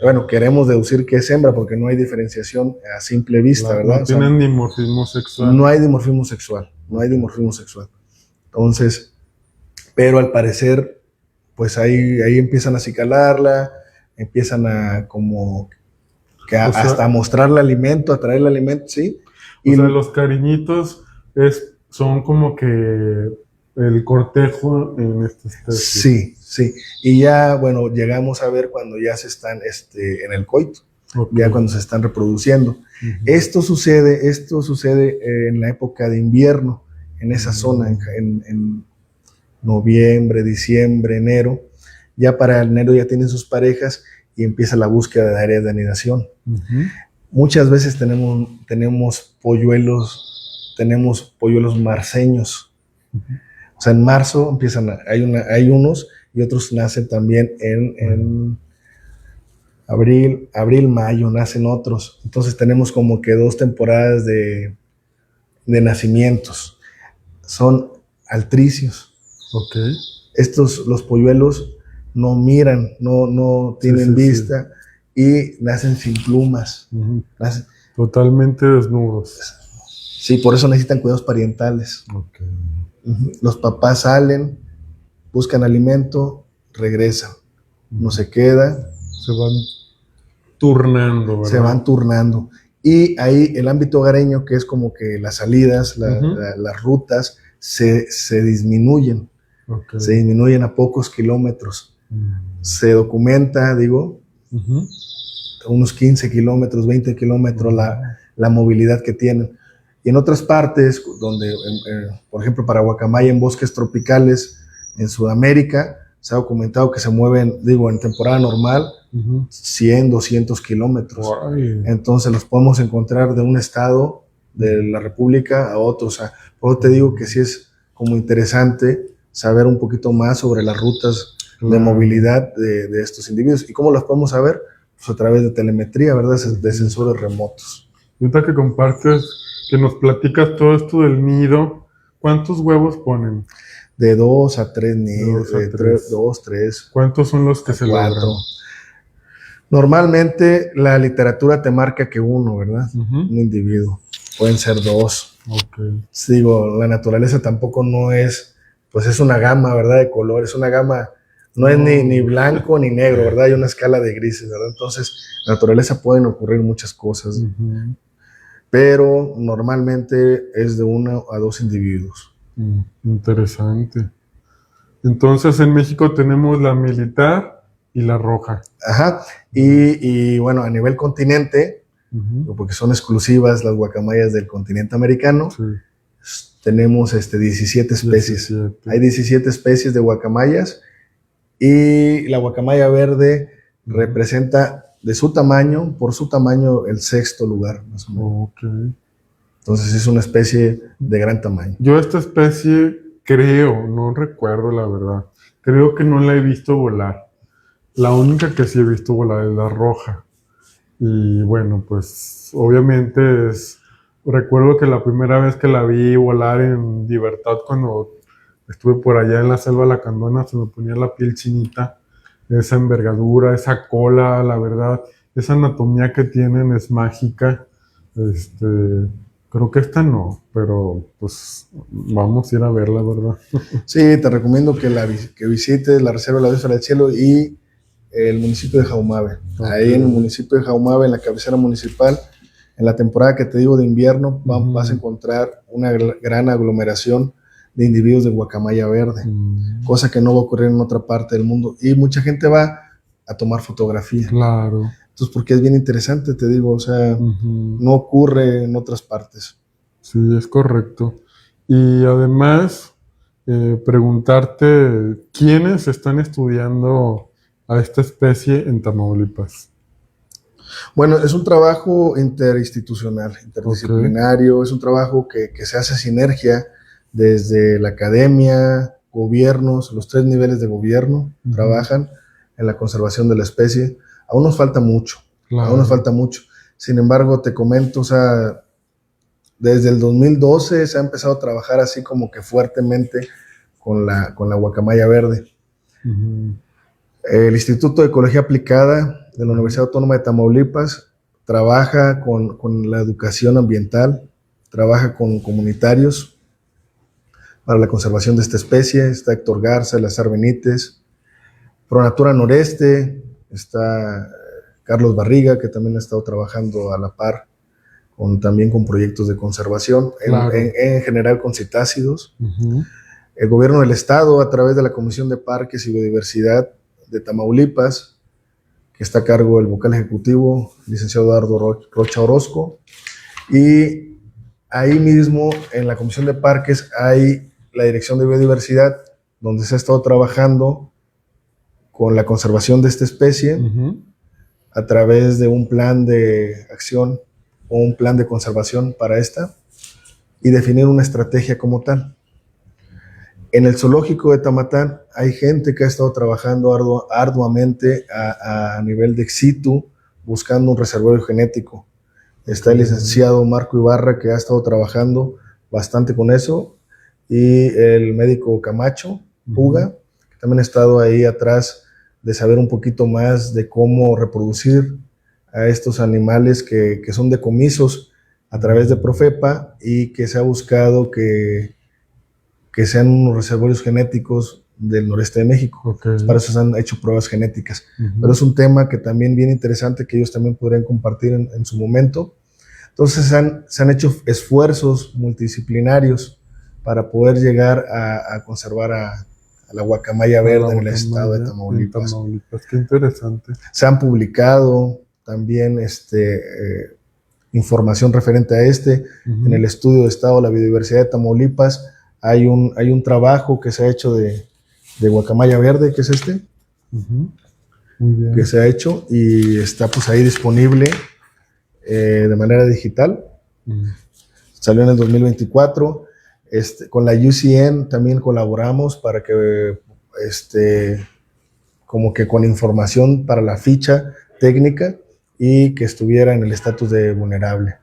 Bueno, queremos deducir que es hembra porque no hay diferenciación a simple vista, ¿verdad? No tienen dimorfismo sexual. No hay dimorfismo sexual. Entonces, pero al parecer, pues ahí empiezan a acicalarla, empiezan a como que hasta mostrarle alimento, a traerle alimento, ¿sí? Y los cariñitos son como que el cortejo en esta especie. Sí. Y ya, bueno, llegamos a ver cuando ya se están en el coito, ya cuando se están reproduciendo. Esto sucede en la época de invierno, en esa zona, en noviembre, diciembre, enero. Ya para enero ya tienen sus parejas y empieza la búsqueda de áreas de anidación. Muchas veces tenemos polluelos marceños. O sea, en marzo hay unos, y otros nacen también Abril, mayo, nacen otros. Entonces tenemos como que 2 temporadas de nacimientos. Son altricios. Ok. Los polluelos no miran, no tienen vista y nacen sin plumas. Nacen, totalmente desnudos. sí, por eso necesitan cuidados parientales. Okay. Los papás salen, buscan alimento, regresan. No se queda. Se van turnando, ¿verdad? Se van turnando. Y ahí el ámbito hogareño, que es como que las salidas, las rutas, se disminuyen. Okay. Se disminuyen a pocos kilómetros. Se documenta, unos 15 kilómetros, 20 kilómetros la movilidad que tienen. Y en otras partes, donde, por ejemplo, para guacamaya en bosques tropicales en Sudamérica, se ha documentado que se mueven, en temporada normal, 100, 200 kilómetros. Entonces los podemos encontrar de un estado de la República a otro. O sea, por eso te digo que sí es como interesante saber un poquito más sobre las rutas de movilidad de estos individuos. ¿Y cómo las podemos saber? Pues a través de telemetría, ¿verdad? De sensores remotos. Ahorita que compartes, que nos platicas todo esto del nido, ¿cuántos huevos ponen? De 2 a 3 nidos, 2, 3. ¿Cuántos son los que se logran? Normalmente la literatura te marca que 1, ¿verdad? Un individuo. Pueden ser 2. Okay. La naturaleza tampoco no es, pues es una gama, ¿verdad? De colores, una gama, no es ni blanco ni negro, ¿verdad? Hay una escala de grises, ¿verdad? Entonces, en la naturaleza pueden ocurrir muchas cosas, pero normalmente es de 1 a 2 individuos. Interesante. Entonces en México tenemos la militar y la roja. Ajá. Y bueno, a nivel continente, porque son exclusivas las guacamayas del continente americano, tenemos 17 especies. 17. Hay 17 especies de guacamayas y la guacamaya verde representa por su tamaño, el 6º lugar, más o menos. Okay. Entonces es una especie de gran tamaño. Yo esta especie no recuerdo la verdad, creo que no la he visto volar. La única que sí he visto volar es la roja. Y bueno, pues obviamente recuerdo que la primera vez que la vi volar en libertad cuando estuve por allá en la selva lacandona, se me ponía la piel chinita, esa envergadura, esa cola, la verdad, esa anatomía que tienen es mágica. Creo que esta no, pero pues vamos a ir a verla, ¿verdad? Sí, te recomiendo que visites la Reserva de la Biosfera del Cielo y el municipio de Jaumabe. Okay. Ahí en el municipio de Jaumabe, en la cabecera municipal, en la temporada que te digo de invierno, vas a encontrar una gran aglomeración de individuos de guacamaya verde, cosa que no va a ocurrir en otra parte del mundo. Y mucha gente va a tomar fotografía. Claro. Entonces, porque es bien interesante, te digo, o sea, no ocurre en otras partes. Sí, es correcto. Y además, preguntarte, ¿quiénes están estudiando a esta especie en Tamaulipas? Bueno, es un trabajo interinstitucional, interdisciplinario, okay. Es un trabajo que se hace sinergia desde la academia, gobiernos, los 3 niveles de gobierno trabajan en la conservación de la especie. Aún nos falta mucho, Sin embargo, te comento, o sea, desde el 2012 se ha empezado a trabajar así como que fuertemente con la guacamaya verde. El Instituto de Ecología Aplicada de la Universidad Autónoma de Tamaulipas trabaja con la educación ambiental, trabaja con comunitarios para la conservación de esta especie. Está Héctor Garza, Lazar Benítez, Pronatura Noreste, está Carlos Barriga, que también ha estado trabajando a la par también con proyectos de conservación, claro. en general con citácidos. El gobierno del estado, a través de la Comisión de Parques y Biodiversidad de Tamaulipas, que está a cargo del vocal ejecutivo, licenciado Eduardo Rocha Orozco, y ahí mismo en la Comisión de Parques hay la Dirección de Biodiversidad, donde se ha estado trabajando con la conservación de esta especie a través de un plan de acción o un plan de conservación para esta y definir una estrategia como tal. En el zoológico de Tamatán hay gente que ha estado trabajando arduamente a nivel de ex situ, buscando un reservorio genético. Está el licenciado Marco Ibarra, que ha estado trabajando bastante con eso, y el médico Camacho Puga, que también ha estado ahí atrás de saber un poquito más de cómo reproducir a estos animales que son decomisos a través de Profepa, y que se ha buscado que sean unos reservorios genéticos del noreste de México. Okay. Para eso se han hecho pruebas genéticas. Pero es un tema que también bien interesante, que ellos también podrían compartir en su momento. Entonces se han hecho esfuerzos multidisciplinarios para poder llegar a conservar a la guacamaya verde en el estado de Tamaulipas. Qué interesante. Se han publicado también información referente a en el estudio de estado de la biodiversidad de Tamaulipas. Hay un trabajo que se ha hecho de guacamaya verde, que es Muy bien. que se ha hecho y está pues ahí disponible de manera digital. Salió en el 2024. Con la UCN también colaboramos para que como que con información para la ficha técnica y que estuviera en el estatus de vulnerable.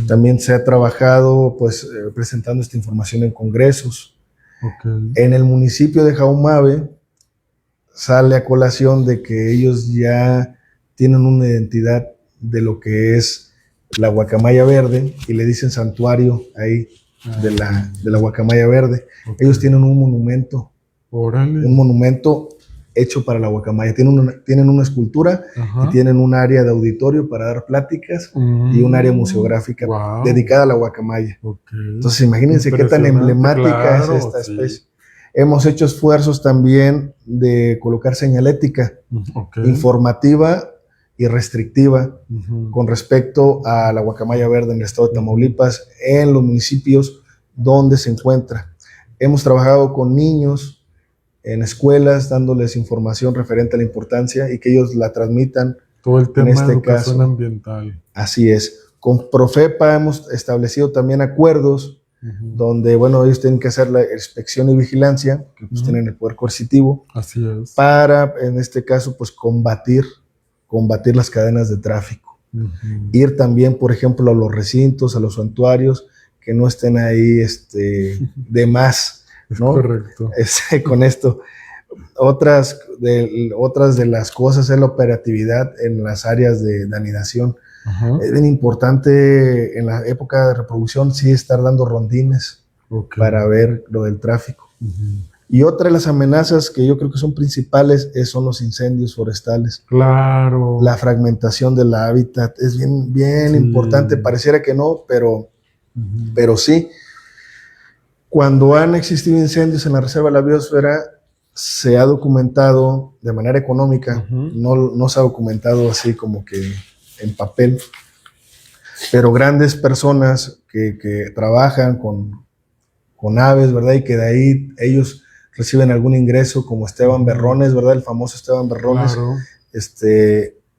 También se ha trabajado pues presentando esta información en congresos. En el municipio de Jaumabe sale a colación de que ellos ya tienen una identidad de lo que es la guacamaya verde y le dicen santuario ahí de la guacamaya verde. Ellos tienen un monumento. Órale. Un monumento hecho para la guacamaya. Tienen una escultura y tienen un área de auditorio para dar pláticas y un área museográfica dedicada a la guacamaya. Entonces imagínense qué tan emblemática es esta especie. Hemos hecho esfuerzos también de colocar señalética informativa y restrictiva con respecto a la guacamaya verde en el estado de Tamaulipas, en los municipios donde se encuentra. Hemos trabajado con niños en escuelas, dándoles información referente a la importancia y que ellos la transmitan. Todo el tema en de educación caso ambiental. Así es. Con Profepa hemos establecido también acuerdos donde, bueno, ellos tienen que hacer la inspección y vigilancia, que pues tienen el poder coercitivo. Así es. Para, en este caso, pues combatir las cadenas de tráfico. Ir también, por ejemplo, a los recintos, a los santuarios, que no estén ahí de más, ¿no? Correcto. Con esto. Otras de las cosas es la operatividad en las áreas de anidación. Es bien importante en la época de reproducción sí estar dando rondines para ver lo del tráfico. Y otra de las amenazas que yo creo que son principales son los incendios forestales. Claro. La fragmentación del hábitat es bien importante. Pareciera que no, pero sí. Cuando han existido incendios en la Reserva de la Biosfera, se ha documentado de manera económica, no se ha documentado así como que en papel, pero grandes personas que trabajan con aves, ¿verdad? Y que de ahí ellos reciben algún ingreso, como Esteban Berrones, ¿verdad? El famoso Esteban Berrones. Claro.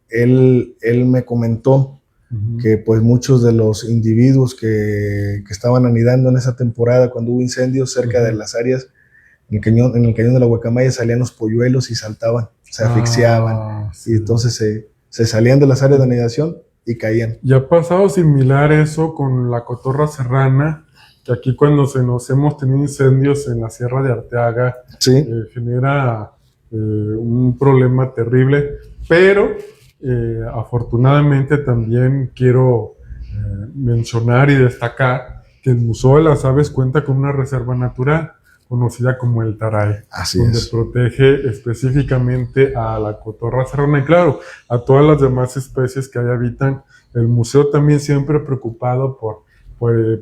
Él me comentó que pues muchos de los individuos que estaban anidando en esa temporada cuando hubo incendios cerca de las áreas, en el cañón de la Guacamaya salían los polluelos y saltaban, se asfixiaban, y entonces se salían de las áreas de anidación y caían. Y ha pasado similar eso con la cotorra serrana, que aquí cuando nos hemos tenido incendios en la Sierra de Arteaga, genera un problema terrible, pero afortunadamente también quiero mencionar y destacar que el Museo de las Aves cuenta con una reserva natural conocida como el Taray, donde protege específicamente a la cotorra serrana y claro, a todas las demás especies que ahí habitan. El museo también siempre preocupado por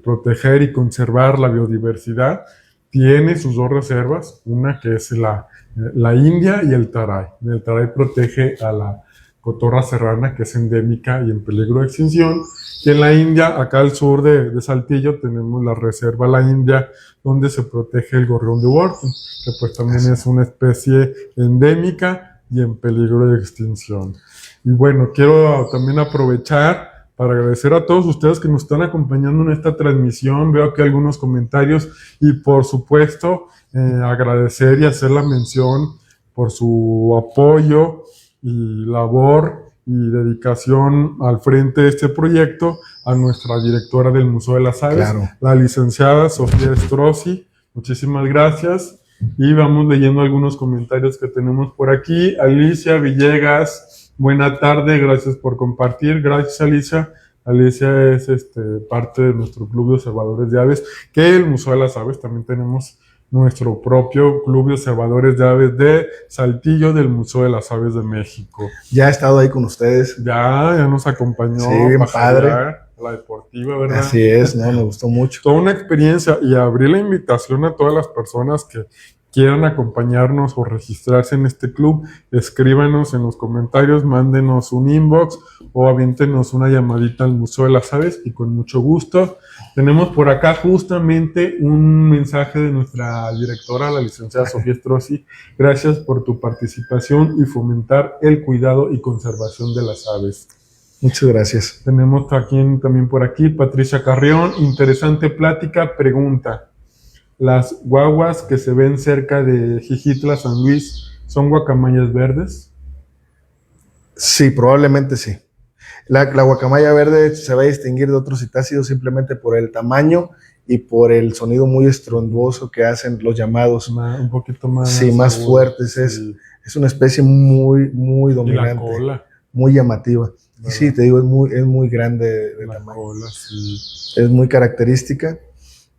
proteger y conservar la biodiversidad. Tiene sus dos reservas, una que es la India y el Taray. El Taray protege a la cotorra serrana, que es endémica y en peligro de extinción. Y en la India, acá al sur de Saltillo, tenemos la reserva La India, donde se protege el gorrión de Wharton, que pues también es una especie endémica y en peligro de extinción. Y bueno, quiero también aprovechar para agradecer a todos ustedes que nos están acompañando en esta transmisión. Veo aquí algunos comentarios y por supuesto agradecer y hacer la mención por su apoyo y labor y dedicación al frente de este proyecto a nuestra directora del Museo de las Aves, Claro. la licenciada Sofía Strozzi. Muchísimas gracias. Y vamos leyendo algunos comentarios que tenemos por aquí. Alicia Villegas, buena tarde, gracias por compartir. Gracias, Alicia. Alicia es parte de nuestro Club de Observadores de Aves, que el Museo de las Aves también tenemos nuestro propio Club de Observadores de Aves de Saltillo del Museo de las Aves de México. Ya he estado ahí con ustedes. Ya nos acompañó. Sí, bien padre. La deportiva, ¿verdad? Así es, ¿no? Me gustó mucho. Toda una experiencia, y abrí la invitación a todas las personas que quieran acompañarnos o registrarse en este club. Escríbanos en los comentarios, mándenos un inbox o aviéntenos una llamadita al Museo de las Aves y con mucho gusto. Tenemos por acá justamente un mensaje de nuestra directora, la licenciada Sofía Strozzi. Gracias por tu participación y fomentar el cuidado y conservación de las aves. Muchas gracias. Tenemos también por aquí Patricia Carrión. Interesante plática. Pregunta: ¿las guaguas que se ven cerca de Jijitla, San Luis, son guacamayas verdes? Sí, probablemente sí. La guacamaya verde se va a distinguir de otros citácidos simplemente por el tamaño y por el sonido muy estruendoso que hacen los llamados. Un poquito más. Sí, más fuertes. Sí. Es una especie muy, muy dominante. Y la cola. Muy llamativa. ¿Verdad? Sí, te digo, es muy grande de la tamaño. Cola, sí. Es muy característica.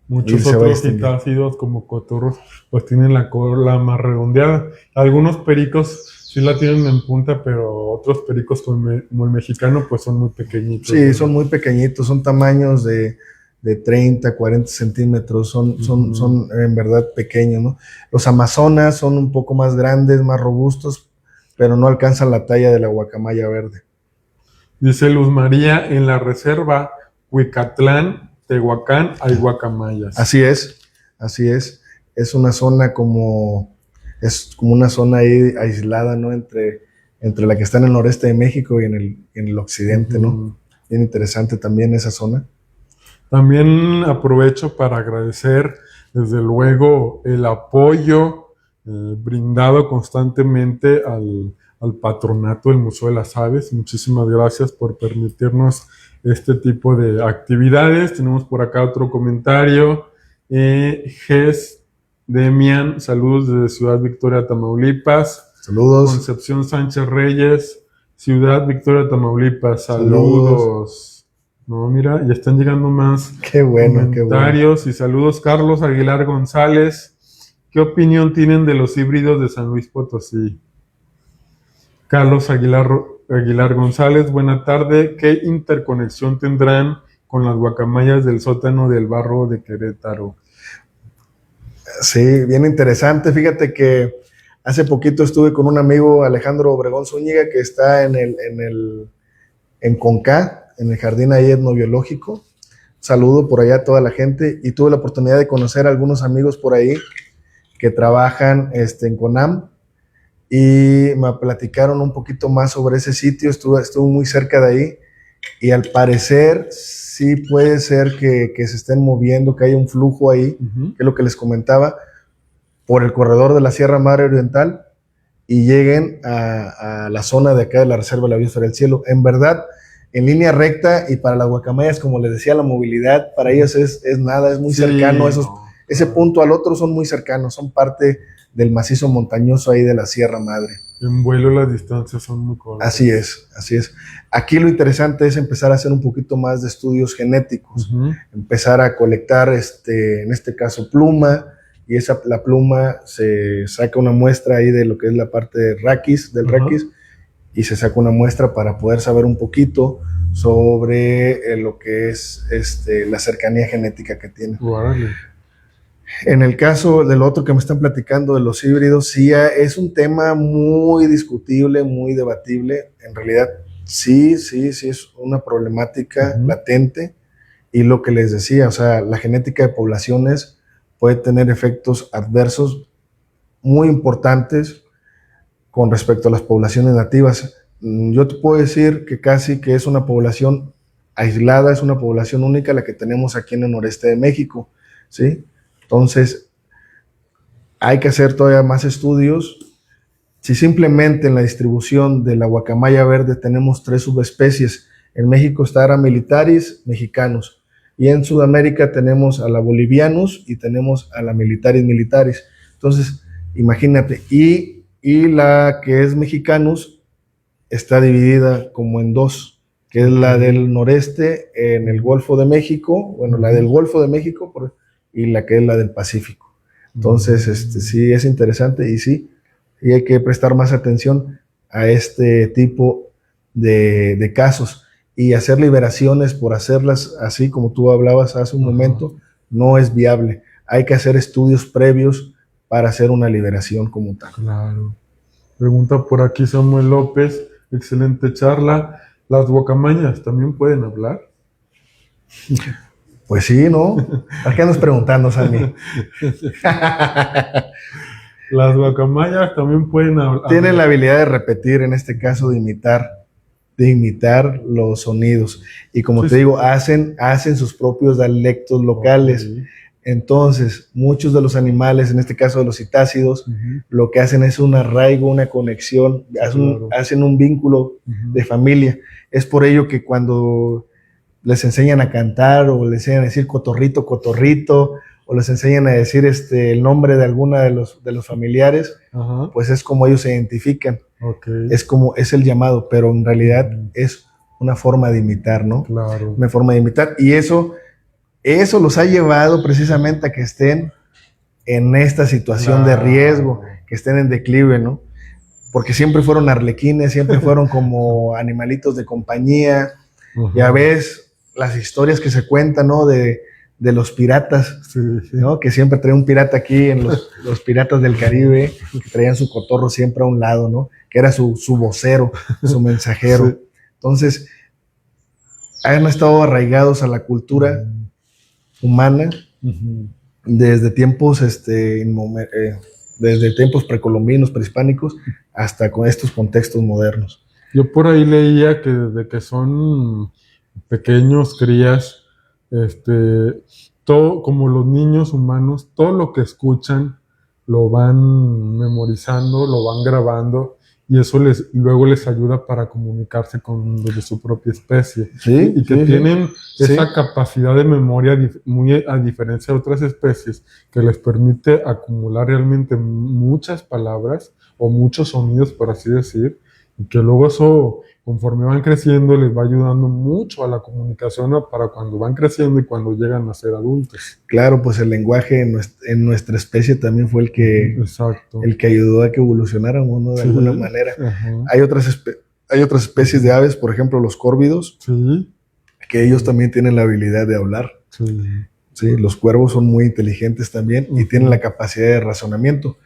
Muchos otros citácidos como cotorros pues tienen la cola más redondeada. Algunos pericos sí la tienen en punta, pero otros pericos como el mexicano pues son muy pequeñitos. Sí, son muy pequeñitos, son tamaños de 30, 40 centímetros, son en verdad pequeños, ¿no? Los amazonas son un poco más grandes, más robustos, pero no alcanzan la talla de la guacamaya verde. Dice Luz María, en la reserva Huicatlán, Tehuacán, hay guacamayas. Así es. Es una zona es como una zona ahí aislada, ¿no? Entre la que está en el noreste de México y en el occidente, ¿no? Bien interesante también esa zona. También aprovecho para agradecer, desde luego, el apoyo brindado constantemente al patronato del Museo de las Aves. Muchísimas gracias por permitirnos este tipo de actividades. Tenemos por acá otro comentario. Ges Demian, saludos desde Ciudad Victoria, Tamaulipas. Saludos. Concepción Sánchez Reyes, Ciudad Victoria, Tamaulipas. Saludos. No, mira, ya están llegando más comentarios y saludos. Carlos Aguilar González, ¿qué opinión tienen de los híbridos de San Luis Potosí? Carlos Aguilar González, buena tarde. ¿Qué interconexión tendrán con las guacamayas del sótano del Barro de Querétaro? Sí, bien interesante. Fíjate que hace poquito estuve con un amigo, Alejandro Obregón Zúñiga, que está en Conca, en el jardín ahí etnobiológico. Saludo por allá a toda la gente y tuve la oportunidad de conocer a algunos amigos por ahí que trabajan en CONAM y me platicaron un poquito más sobre ese sitio. Estuve muy cerca de ahí y al parecer sí puede ser que se estén moviendo, que haya un flujo ahí, que es lo que les comentaba, por el corredor de la Sierra Madre Oriental y lleguen a la zona de acá de la Reserva de la Biosfera del Cielo. En verdad, en línea recta, y para las guacamayas, como les decía, la movilidad para ellas es nada, es muy cercano. Ese punto al otro son muy cercanos, son parte del macizo montañoso ahí de la Sierra Madre. En vuelo las distancias son muy cortas. Así es. Aquí lo interesante es empezar a hacer un poquito más de estudios genéticos, empezar a colectar, en este caso, pluma, y la pluma se saca una muestra ahí de lo que es la parte de raquis, y se saca una muestra para poder saber un poquito sobre lo que es la cercanía genética que tiene. Vale. En el caso del otro que me están platicando de los híbridos, sí es un tema muy discutible, muy debatible. En realidad, sí es una problemática latente. Y lo que les decía, o sea, la genética de poblaciones puede tener efectos adversos muy importantes con respecto a las poblaciones nativas. Yo te puedo decir que casi que es una población aislada, es una población única la que tenemos aquí en el noreste de México, ¿sí? Entonces, hay que hacer todavía más estudios. Si simplemente en la distribución de la guacamaya verde tenemos 3 subespecies, en México está Aramilitaris mexicanus, y en Sudamérica tenemos a la Bolivianus y tenemos a la Militaris militaris. Entonces, imagínate, y la que es Mexicanus está dividida como en 2, que es la del noreste en el Golfo de México, bueno, la del Golfo de México y la que es la del Pacífico. Entonces, sí es interesante y sí, y hay que prestar más atención a este tipo de casos y hacer liberaciones por hacerlas así como tú hablabas hace un momento, no es viable. Hay que hacer estudios previos para hacer una liberación como tal. Claro. Pregunta por aquí Samuel López, excelente charla. ¿Las guacamayas también pueden hablar? Pues sí, ¿no? ¿A qué andas preguntando, Sammy? Las guacamayas también pueden hablar. Tienen la habilidad de repetir, en este caso de imitar los sonidos. Y como te digo, hacen sus propios dialectos locales. Okay. Entonces, muchos de los animales, en este caso de los citácidos, lo que hacen es un arraigo, una conexión, hacen un vínculo de familia. Es por ello que cuando les enseñan a cantar o les enseñan a decir cotorrito, cotorrito, o les enseñan a decir el nombre de alguna de los familiares, pues es como ellos se identifican. Okay. Es el llamado, pero en realidad es una forma de imitar, ¿no? Claro. Una forma de imitar. Y eso los ha llevado precisamente a que estén en esta situación de riesgo, que estén en declive, ¿no? Porque siempre fueron arlequines, siempre fueron como animalitos de compañía. Ya ves las historias que se cuentan, ¿no? De los piratas, ¿no? Que siempre traía un pirata aquí en los piratas del Caribe, que traían su cotorro siempre a un lado, ¿no? Que era su vocero, su mensajero. Sí. Entonces, han estado arraigados a la cultura humana desde tiempos, desde tiempos precolombinos, prehispánicos, hasta con estos contextos modernos. Yo por ahí leía que desde que son pequeños, crías, todo, como los niños humanos, todo lo que escuchan lo van memorizando, lo van grabando, y eso luego les ayuda para comunicarse con los de su propia especie. Sí, y que tienen esa capacidad de memoria muy a diferencia de otras especies, que les permite acumular realmente muchas palabras o muchos sonidos, por así decir, y que luego eso, conforme van creciendo, les va ayudando mucho a la comunicación para cuando van creciendo y cuando llegan a ser adultos. Claro, pues el lenguaje en nuestra especie también fue el que ayudó a que evolucionáramos, ¿no? De alguna manera. Hay otras especies de aves, por ejemplo, los córvidos, que ellos también tienen la habilidad de hablar. Sí, los cuervos son muy inteligentes también y tienen la capacidad de razonamiento.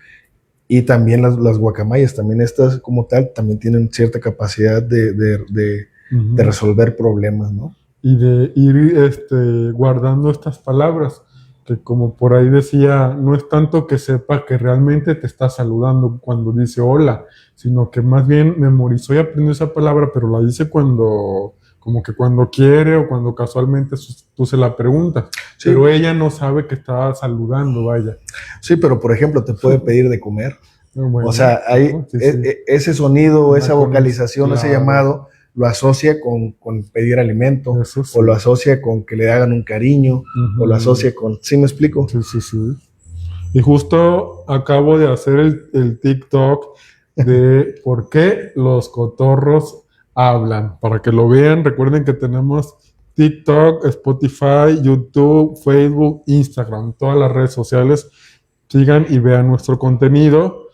Y también las guacamayas, también estas como tal, también tienen cierta capacidad de resolver problemas, ¿no? Y de ir guardando estas palabras, que como por ahí decía, no es tanto que sepa que realmente te está saludando cuando dice hola, sino que más bien memorizó y aprendió esa palabra, pero la dice cuando quiere o cuando casualmente tú se la preguntas. Sí. Pero ella no sabe que está saludando, vaya. Sí, pero por ejemplo te puede pedir de comer. Bueno, o sea, ese sonido, esa vocalización, claro, ese llamado, lo asocia con pedir alimento, o lo asocia con que le hagan un cariño, o lo asocia con... ¿Sí me explico? Sí. Y justo acabo de hacer el TikTok de por qué los cotorros hablan. Para que lo vean, recuerden que tenemos TikTok, Spotify, YouTube, Facebook, Instagram, todas las redes sociales. Sigan y vean nuestro contenido.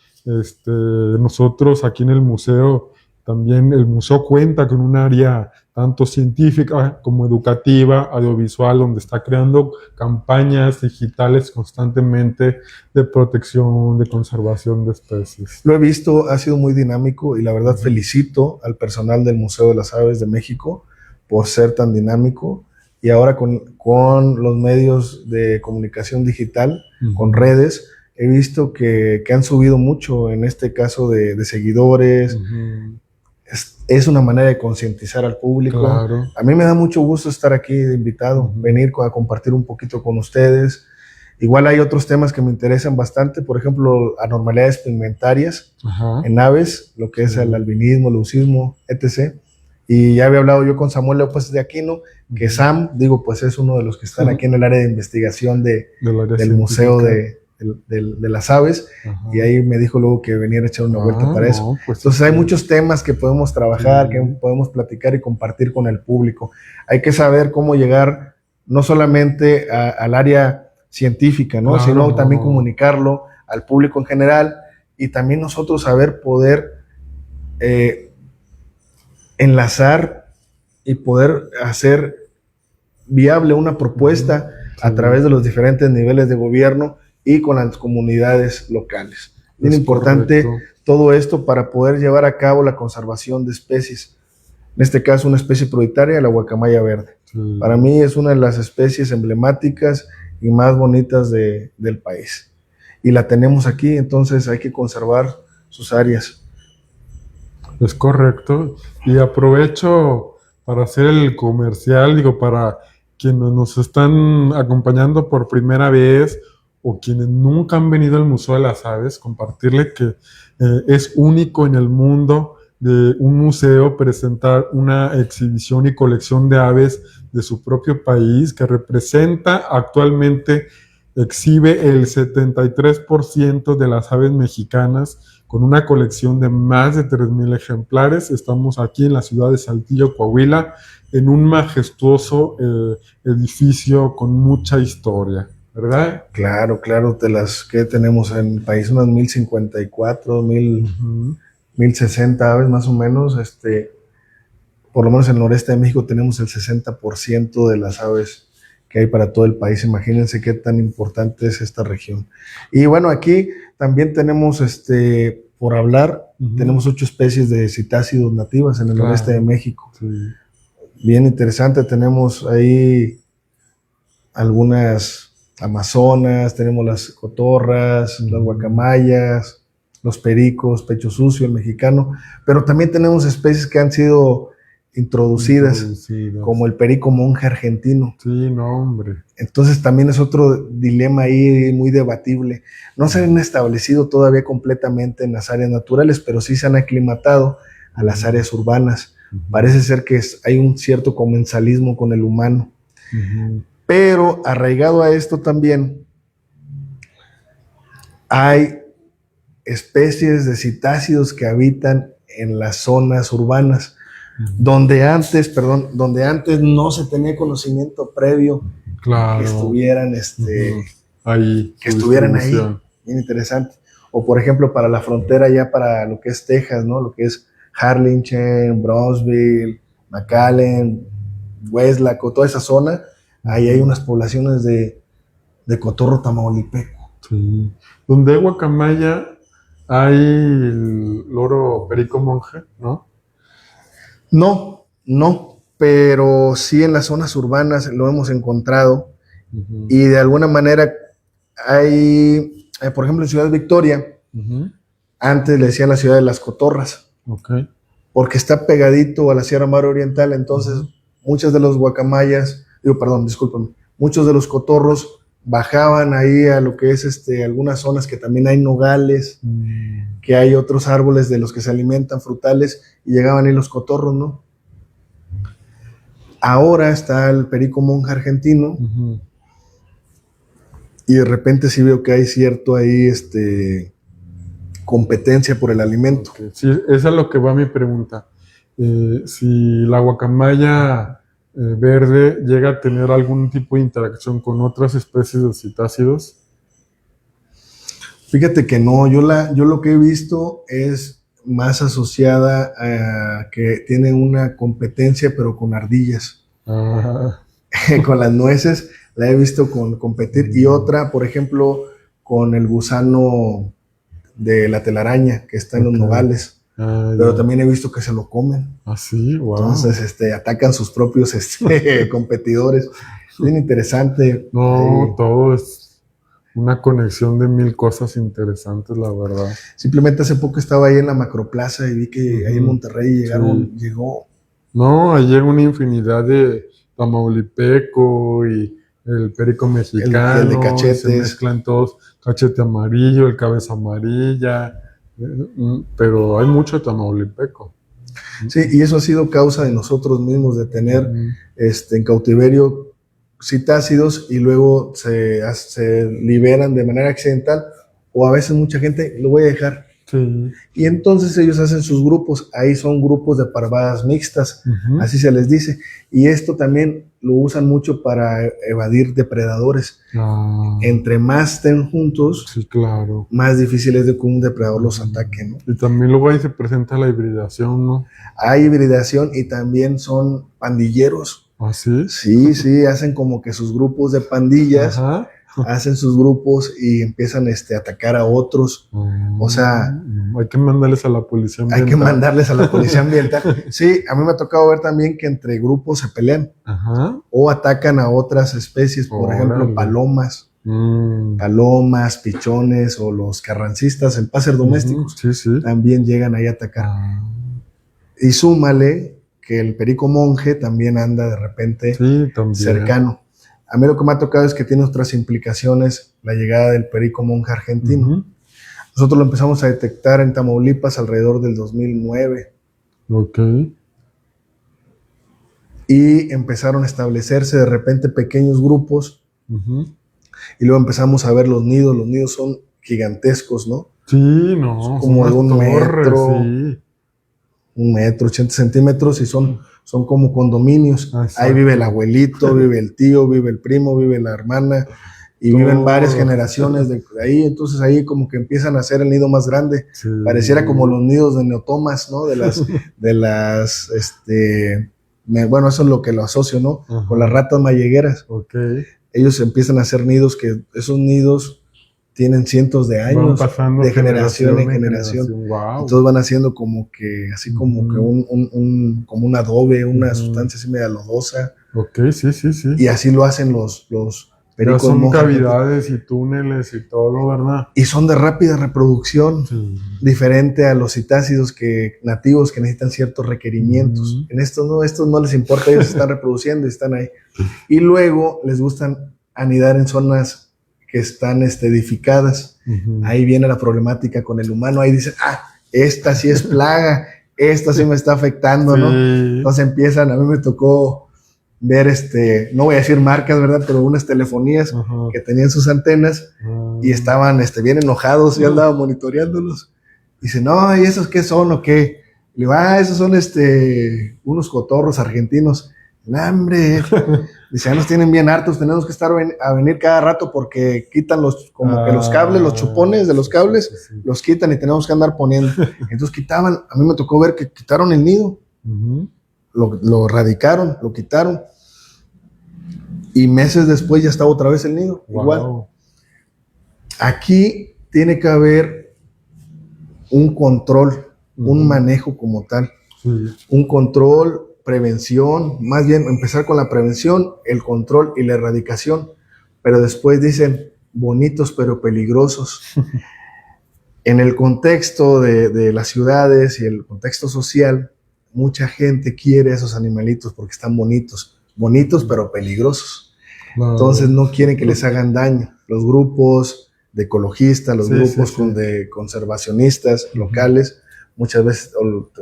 Nosotros aquí en el museo, también el museo cuenta con un área tanto científica como educativa, audiovisual, donde está creando campañas digitales constantemente de protección, de conservación de especies. Lo he visto, ha sido muy dinámico y la verdad felicito al personal del Museo de las Aves de México por ser tan dinámico, y ahora con los medios de comunicación digital, con redes, he visto que han subido mucho en este caso de seguidores. es una manera de concientizar al público. Claro. A mí me da mucho gusto estar aquí de invitado, venir a compartir un poquito con ustedes. Igual hay otros temas que me interesan bastante, por ejemplo, anormalidades pigmentarias en aves, lo que es el albinismo, leucismo, etc. Y ya había hablado yo con Samuel López de Aquino, que Sam, digo, pues es uno de los que están aquí en el área de investigación del Museo de las Aves, y ahí me dijo luego que venía a echar una vuelta para eso. Pues entonces hay muchos temas que podemos trabajar, que podemos platicar y compartir con el público. Hay que saber cómo llegar no solamente al área científica, ¿no? Sino también comunicarlo al público en general, y también nosotros saber poder enlazar y poder hacer viable una propuesta a través de los diferentes niveles de gobierno y con las comunidades locales. Es importante todo esto para poder llevar a cabo la conservación de especies. En este caso, una especie prioritaria, la guacamaya verde. Para mí es una de las especies emblemáticas y más bonitas del país. Y la tenemos aquí, entonces hay que conservar sus áreas. Es correcto. Y aprovecho para hacer el comercial, digo, para quienes nos están acompañando por primera vez o quienes nunca han venido al Museo de las Aves, compartirle que es único en el mundo de un museo presentar una exhibición y colección de aves de su propio país, que representa actualmente, exhibe el 73% de las aves mexicanas, con una colección de más de 3,000 ejemplares. Estamos aquí en la ciudad de Saltillo, Coahuila, en un majestuoso edificio con mucha historia, ¿verdad? Claro, de las que tenemos en el país, unas 1054, 1060 aves más o menos. Por lo menos en el noreste de México tenemos el 60% de las aves que hay para todo el país. Imagínense qué tan importante es esta región. Y bueno, aquí también tenemos, por hablar, tenemos 8 especies de citácidos nativas en el noreste de México. Bien interesante, tenemos ahí algunas amazonas, tenemos las cotorras, las guacamayas, los pericos, pecho sucio, el mexicano, pero también tenemos especies que han sido introducidas, como el perico monje argentino. Sí, no, hombre. Entonces también es otro dilema ahí muy debatible. No se han establecido todavía completamente en las áreas naturales, pero sí se han aclimatado a las áreas urbanas. Parece ser que hay un cierto comensalismo con el humano. Pero arraigado a esto también hay especies de citácidos que habitan en las zonas urbanas, donde antes no se tenía conocimiento previo que estuvieran ahí. Bien interesante. O por ejemplo, para la frontera ya para lo que es Texas, ¿no? Lo que es Harlingen, Brownsville, McAllen, Westlaco, toda esa zona, ahí hay unas poblaciones de cotorro tamaulipeco. Sí. Donde hay guacamaya hay el loro perico monje, ¿no? No, pero sí en las zonas urbanas lo hemos encontrado. Y de alguna manera hay, por ejemplo, en Ciudad Victoria, antes le decían la ciudad de las cotorras, porque está pegadito a la Sierra Madre Oriental. Entonces muchas de los guacamayas, muchos de los cotorros bajaban ahí a lo que es algunas zonas que también hay nogales, que hay otros árboles de los que se alimentan, frutales, y llegaban ahí los cotorros, ¿no? Ahora está el perico monje argentino, y de repente sí veo que hay cierto ahí competencia por el alimento. Sí, esa es lo que va mi pregunta. Si la guacamaya verde llega a tener algún tipo de interacción con otras especies de citácidos. Fíjate que no, yo lo que he visto es más asociada a que tiene una competencia, pero con ardillas. Con las nueces la he visto competir, y otra, por ejemplo, con el gusano de la telaraña que está en los nogales. Pero también he visto que se lo comen. Sí, wow. Entonces atacan sus propios competidores. Bien interesante. No, todo es una conexión de mil cosas interesantes, la verdad. Simplemente hace poco estaba ahí en la Macroplaza y vi que ahí en Monterrey llegó. No, ahí llega una infinidad de tamaulipeco y el perico mexicano, el de y cachetes. se mezclan todos, cachete amarillo, el cabeza amarilla, pero hay mucho tamaulipeco. Sí, y eso ha sido causa de nosotros mismos, de tener en cautiverio citácidos y luego se liberan de manera accidental, o a veces mucha gente lo voy a dejar. Sí. Y entonces ellos hacen sus grupos, ahí son grupos de parvadas mixtas, así se les dice. Y esto también lo usan mucho para evadir depredadores. Entre más estén juntos, sí, claro, más difícil es de que un depredador los ataque, ¿no? Y también luego ahí se presenta la hibridación, ¿no? Hay hibridación y también son pandilleros. ¿Ah, sí? Sí, hacen como que sus grupos de pandillas, hacen sus grupos y empiezan a atacar a otros. O sea, hay que mandarles a la policía ambiental. Hay que mandarles a la policía ambiental. Sí, a mí me ha tocado ver también que entre grupos se pelean o atacan a otras especies, por ejemplo, palomas. Palomas, pichones o los carrancistas, el pácer domésticos, también llegan ahí a atacar. Y súmale que el perico monje también anda de repente cercano. A mí lo que me ha tocado es que tiene otras implicaciones la llegada del perico monje argentino. Nosotros lo empezamos a detectar en Tamaulipas alrededor del 2009. Ok. Y empezaron a establecerse de repente pequeños grupos. Y luego empezamos a ver los nidos. Los nidos son gigantescos, ¿no? Sí, no. Son como de un metro, 80 centímetros y son como condominios. Exacto. Ahí vive el abuelito, vive el tío, vive el primo, vive la hermana y viven varias generaciones de ahí. Entonces ahí como que empiezan a hacer el nido más grande. Sí. Pareciera como los nidos de neotomas, ¿no? Bueno, eso es lo que lo asocio, ¿no? Con las ratas mallegueras. Okay. Ellos empiezan a hacer nidos que esos nidos tienen cientos de años, de generación en generación. Wow. Entonces van haciendo como que, así como que como un adobe, una sustancia así media lodosa. Ok, sí. Y así lo hacen los pericos son monjes. Cavidades y túneles y todo, ¿verdad? Y son de rápida reproducción, diferente a los citácidos nativos que necesitan ciertos requerimientos. En estos no les importa, ellos están reproduciendo y están ahí. Y luego les gustan anidar en zonas que están edificadas. Ahí viene la problemática con el humano. Ahí dicen, esta sí es plaga, esta sí me está afectando, ¿no? Entonces empiezan, a mí me tocó ver, no voy a decir marcas, ¿verdad? Pero unas telefonías que tenían sus antenas y estaban bien enojados. Yo andaba monitoreándolos. Dice, no, ¿y esos qué son o qué? Le digo, esos son unos cotorros argentinos. No, hombre. Dice, ya nos tienen bien hartos, tenemos que estar a venir cada rato porque quitan los cables, los chupones de los cables, los quitan y tenemos que andar poniendo. Entonces quitaban, a mí me tocó ver que quitaron el nido, lo erradicaron, lo quitaron y meses después ya estaba otra vez el nido, igual. Aquí tiene que haber un control, un manejo como tal, un control, prevención, más bien empezar con la prevención, el control y la erradicación, pero después dicen bonitos pero peligrosos. En el contexto de las ciudades y el contexto social, mucha gente quiere esos animalitos porque están bonitos pero peligrosos. Entonces no quieren que les hagan daño. Los grupos de ecologistas, los grupos de conservacionistas locales, muchas veces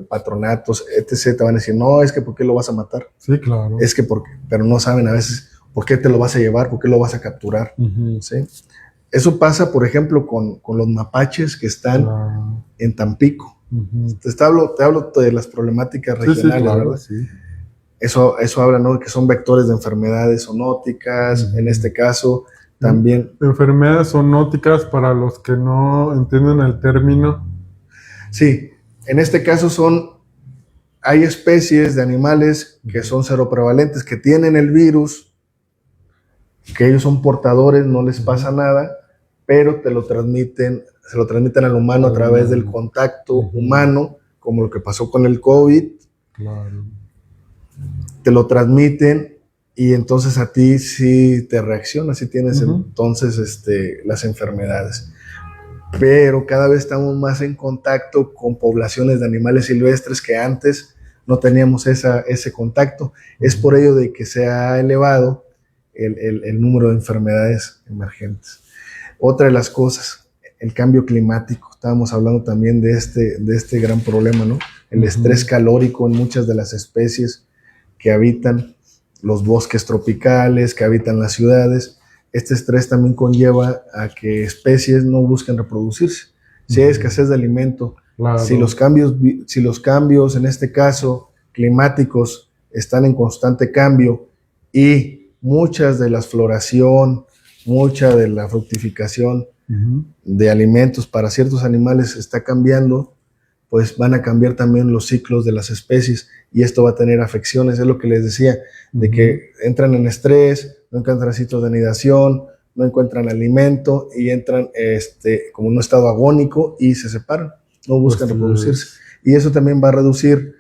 patronatos, etc., te van a decir, no, es que ¿por qué lo vas a matar? Sí, claro. Es que pero no saben a veces por qué te lo vas a llevar, por qué lo vas a capturar. ¿Sí? Eso pasa, por ejemplo, con los mapaches que están en Tampico. Te hablo de las problemáticas regionales, claro, ¿verdad? Sí. Eso habla, ¿no? Que son vectores de enfermedades zoonóticas, en este caso también. Enfermedades zoonóticas, para los que no entienden el término. Sí. En este caso hay especies de animales que son seroprevalentes, que tienen el virus, que ellos son portadores, no les pasa nada, pero se lo transmiten al humano a través del contacto humano, como lo que pasó con el COVID. Claro. Te lo transmiten y entonces a ti sí te reacciona, sí tienes entonces las enfermedades. Pero cada vez estamos más en contacto con poblaciones de animales silvestres que antes no teníamos ese contacto. Es por ello de que se ha elevado el número de enfermedades emergentes. Otra de las cosas, el cambio climático. Estábamos hablando también de este gran problema, ¿no? El estrés calórico en muchas de las especies que habitan los bosques tropicales, que habitan las ciudades. Este estrés también conlleva a que especies no busquen reproducirse. Si hay escasez de alimento, claro. si los cambios, en este caso, climáticos, están en constante cambio y muchas de la floración, mucha de la fructificación de alimentos para ciertos animales está cambiando, pues van a cambiar también los ciclos de las especies y esto va a tener afecciones. Es lo que les decía, de que entran en estrés, no encuentran sitios de anidación, no encuentran alimento y entran como en un estado agónico y se separan, no buscan reproducirse. Y eso también va a reducir,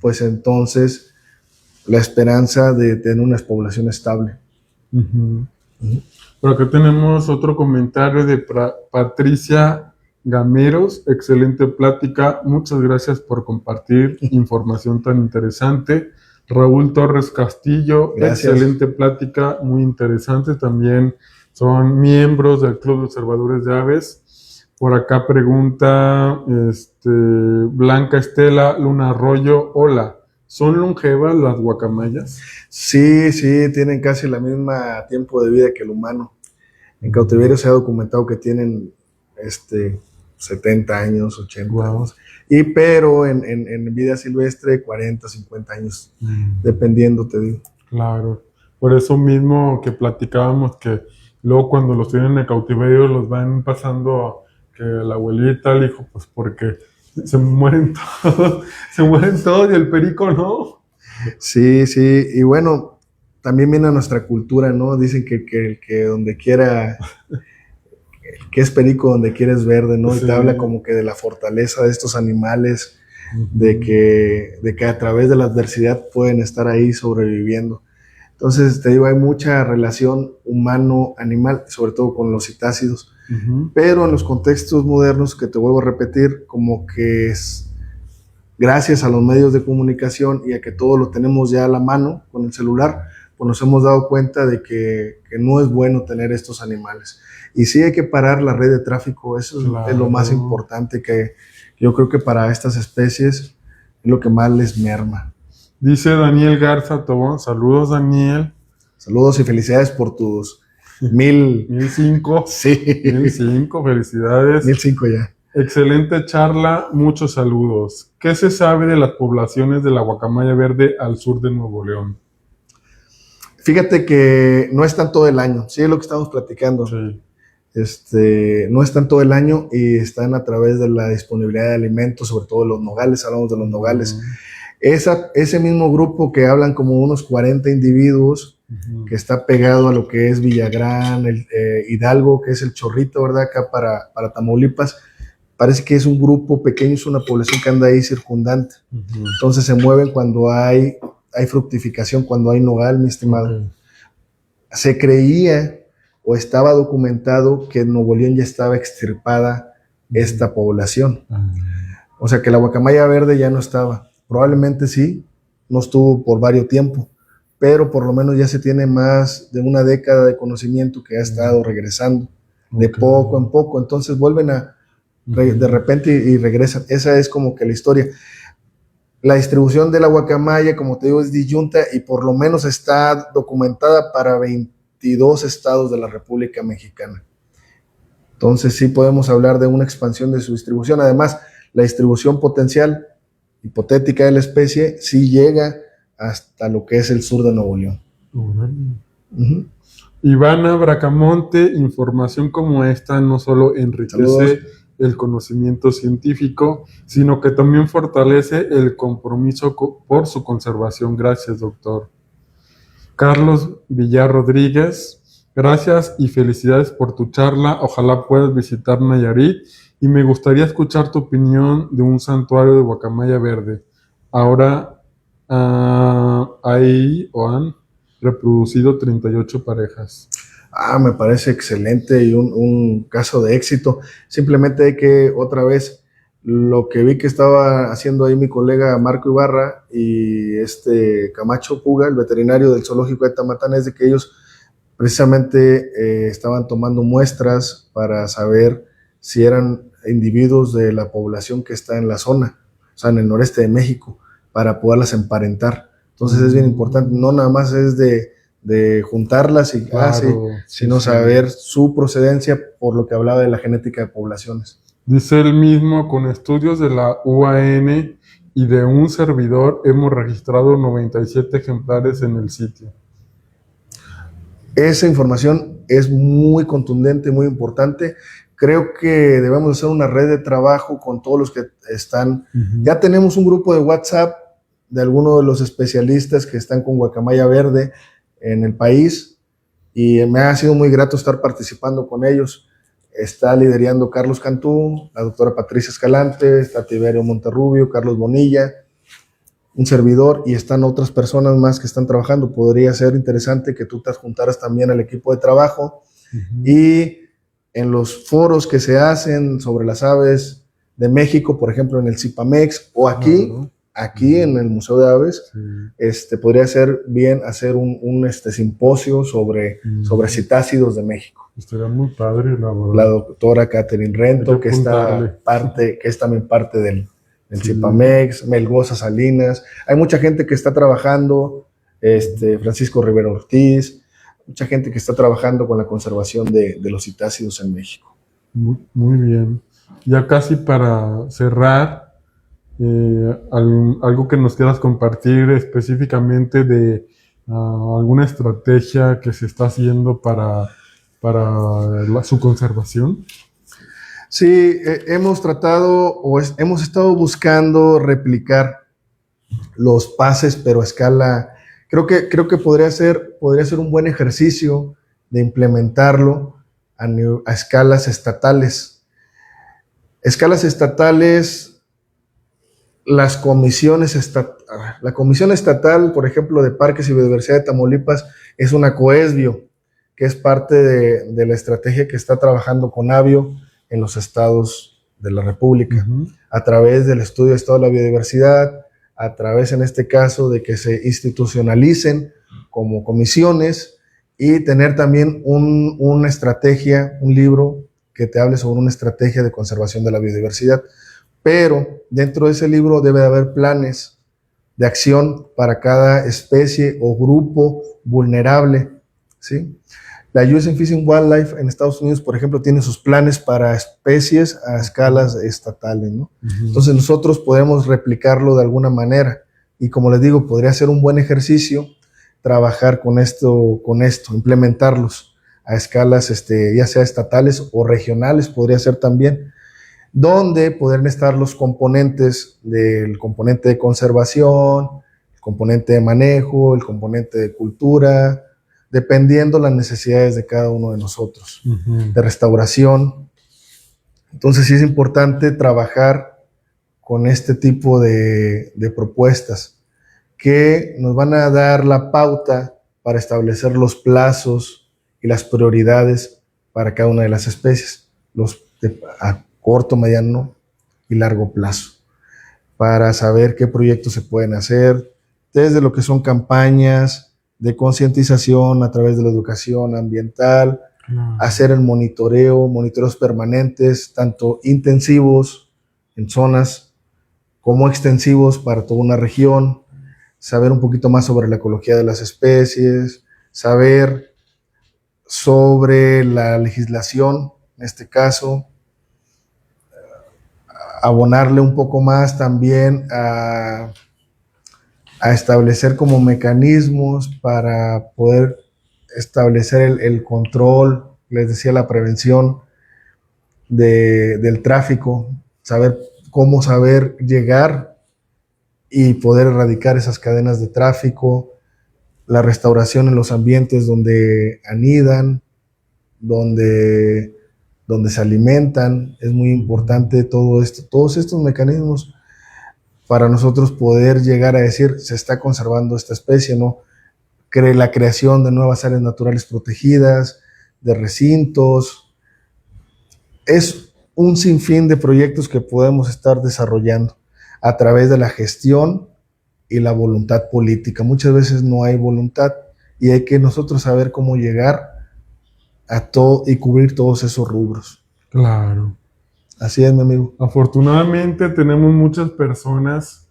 pues entonces, la esperanza de tener una población estable. Por acá tenemos otro comentario de Patricia Gameros. Excelente plática. Muchas gracias por compartir información tan interesante. Raúl Torres Castillo. Gracias. Excelente plática, muy interesante. También son miembros del Club de Observadores de Aves. Por acá pregunta Blanca Estela Luna Arroyo. Hola. ¿Son longevas las guacamayas? Sí, tienen casi la misma tiempo de vida que el humano. En cautiverio se ha documentado que tienen 70 años, 80 años. Pero en vida silvestre 40, 50 años, dependiendo, te digo. Claro. Por eso mismo que platicábamos que luego cuando los tienen en el cautiverio los van pasando que la abuelita, el hijo, pues porque se mueren todos y el perico no. Sí, y bueno, también viene a nuestra cultura, ¿no? Dicen que donde quiera, que es perico, donde quiera es verde, ¿no? Sí. Y te habla como que de la fortaleza de estos animales, de que a través de la adversidad pueden estar ahí sobreviviendo. Entonces, te digo, hay mucha relación humano-animal, sobre todo con los citácidos. Pero en los contextos modernos, que te vuelvo a repetir, como que es gracias a los medios de comunicación y a que todo lo tenemos ya a la mano con el celular, pues nos hemos dado cuenta de que no es bueno tener estos animales. Y sí hay que parar la red de tráfico, eso es lo más importante, que yo creo que para estas especies es lo que más les merma. Dice Daniel Garza Tobón, saludos Daniel. Saludos y felicidades por tus 1005. Sí. 1005, felicidades. 1005 ya. Excelente charla, muchos saludos. ¿Qué se sabe de las poblaciones de la guacamaya verde al sur de Nuevo León? Fíjate que no están todo el año, sí es lo que estamos platicando. Sí. No están todo el año y están a través de la disponibilidad de alimentos, sobre todo los nogales, hablamos de los nogales. Ese mismo grupo que hablan como unos 40 individuos, que está pegado a lo que es Villagrán, Hidalgo, que es el Chorrito, ¿verdad? Acá para Tamaulipas. Parece que es un grupo pequeño, es una población que anda ahí circundante. Entonces se mueven cuando hay fructificación, cuando hay nogal, mi estimado. Se creía o estaba documentado que en Nuevo León ya estaba extirpada esta población. O sea que la guacamaya verde ya no estaba. Probablemente sí, no estuvo por varios tiempo, pero por lo menos ya se tiene más de una década de conocimiento que ha estado regresando de poco en poco. Entonces vuelven de repente y regresan. Esa es como que la historia. La distribución de la guacamaya, como te digo, es disyunta y por lo menos está documentada para 22 estados de la República Mexicana. Entonces sí podemos hablar de una expansión de su distribución. Además, la distribución potencial hipotética de la especie sí llega hasta lo que es el sur de Nuevo León. Ivana Bracamonte, información como esta no solo enriquece el conocimiento científico, sino que también fortalece el compromiso por su conservación. Gracias, doctor. Carlos Villar Rodríguez, gracias y felicidades por tu charla. Ojalá puedas visitar Nayarit y me gustaría escuchar tu opinión de un santuario de guacamaya verde. Ahora, reproducido 38 parejas. Me parece excelente y un caso de éxito. Simplemente hay que, otra vez, lo que vi que estaba haciendo ahí mi colega Marco Ibarra y Camacho Puga, el veterinario del zoológico de Tamatán, es de que ellos precisamente estaban tomando muestras para saber si eran individuos de la población que está en la zona, o sea, en el noreste de México, para poderlas emparentar. Entonces es bien importante, no nada más es de juntarlas y Claro, sino saber su procedencia por lo que hablaba de la genética de poblaciones. Dice él mismo, con estudios de la UAN y de un servidor, hemos registrado 97 ejemplares en el sitio. Esa información es muy contundente, muy importante. Creo que debemos hacer una red de trabajo con todos los que están. Ya tenemos un grupo de WhatsApp de algunos de los especialistas que están con guacamaya verde en el país y me ha sido muy grato estar participando con ellos. Está liderando Carlos Cantú, la doctora Patricia Escalante, está Tiberio Monterrubio, Carlos Bonilla, un servidor, y están otras personas más que están trabajando. Podría ser interesante que tú te adjuntaras también al equipo de trabajo y en los foros que se hacen sobre las aves de México, por ejemplo en el CIPAMEX o aquí en el Museo de Aves, podría ser bien hacer un simposio sobre citácidos de México. Estaría muy padre, la verdad. La doctora Catherine Rento, que es también parte del CIPAMEX, Melgoza Salinas. Hay mucha gente que está trabajando, Francisco Rivera Ortiz, mucha gente que está trabajando con la conservación de los citácidos en México. Muy bien. Ya casi para cerrar, algo que nos quieras compartir específicamente de alguna estrategia que se está haciendo para su conservación. Sí, hemos tratado hemos estado buscando replicar los pases, pero a escala. Creo que podría ser un buen ejercicio de implementarlo a escalas estatales. Escalas estatales, la Comisión Estatal, por ejemplo, de Parques y Biodiversidad de Tamaulipas, es una COESBIO, que es parte de la estrategia que está trabajando Conavio en los estados de la República, a través del estudio de estado de la biodiversidad, a través, en este caso, de que se institucionalicen como comisiones y tener también una estrategia, un libro que te hable sobre una estrategia de conservación de la biodiversidad. Pero dentro de ese libro debe haber planes de acción para cada especie o grupo vulnerable, ¿sí? La US Fish and Wildlife en Estados Unidos, por ejemplo, tiene sus planes para especies a escalas estatales, ¿no? Entonces nosotros podemos replicarlo de alguna manera y, como les digo, podría ser un buen ejercicio trabajar con esto, implementarlos a escalas ya sea estatales o regionales, podría ser también, donde podrían estar los componentes del componente de conservación, el componente de manejo, el componente de cultura, dependiendo las necesidades de cada uno de nosotros, de restauración. Entonces sí es importante trabajar con este tipo de propuestas que nos van a dar la pauta para establecer los plazos y las prioridades para cada una de las especies, a corto, mediano y largo plazo, para saber qué proyectos se pueden hacer, desde lo que son campañas de concientización a través de la educación ambiental, hacer el monitoreos permanentes, tanto intensivos en zonas como extensivos para toda una región, saber un poquito más sobre la ecología de las especies, saber sobre la legislación, en este caso, abonarle un poco más también a establecer como mecanismos para poder establecer el control, les decía, la prevención del tráfico, cómo saber llegar y poder erradicar esas cadenas de tráfico, la restauración en los ambientes donde anidan, donde se alimentan. Es muy importante todo esto, todos estos mecanismos para nosotros poder llegar a decir, se está conservando esta especie, ¿no? la creación de nuevas áreas naturales protegidas, de recintos. Es un sinfín de proyectos que podemos estar desarrollando a través de la gestión y la voluntad política. Muchas veces no hay voluntad y hay que nosotros saber cómo llegar a todo y cubrir todos esos rubros. Claro. Así es, mi amigo. Afortunadamente tenemos muchas personas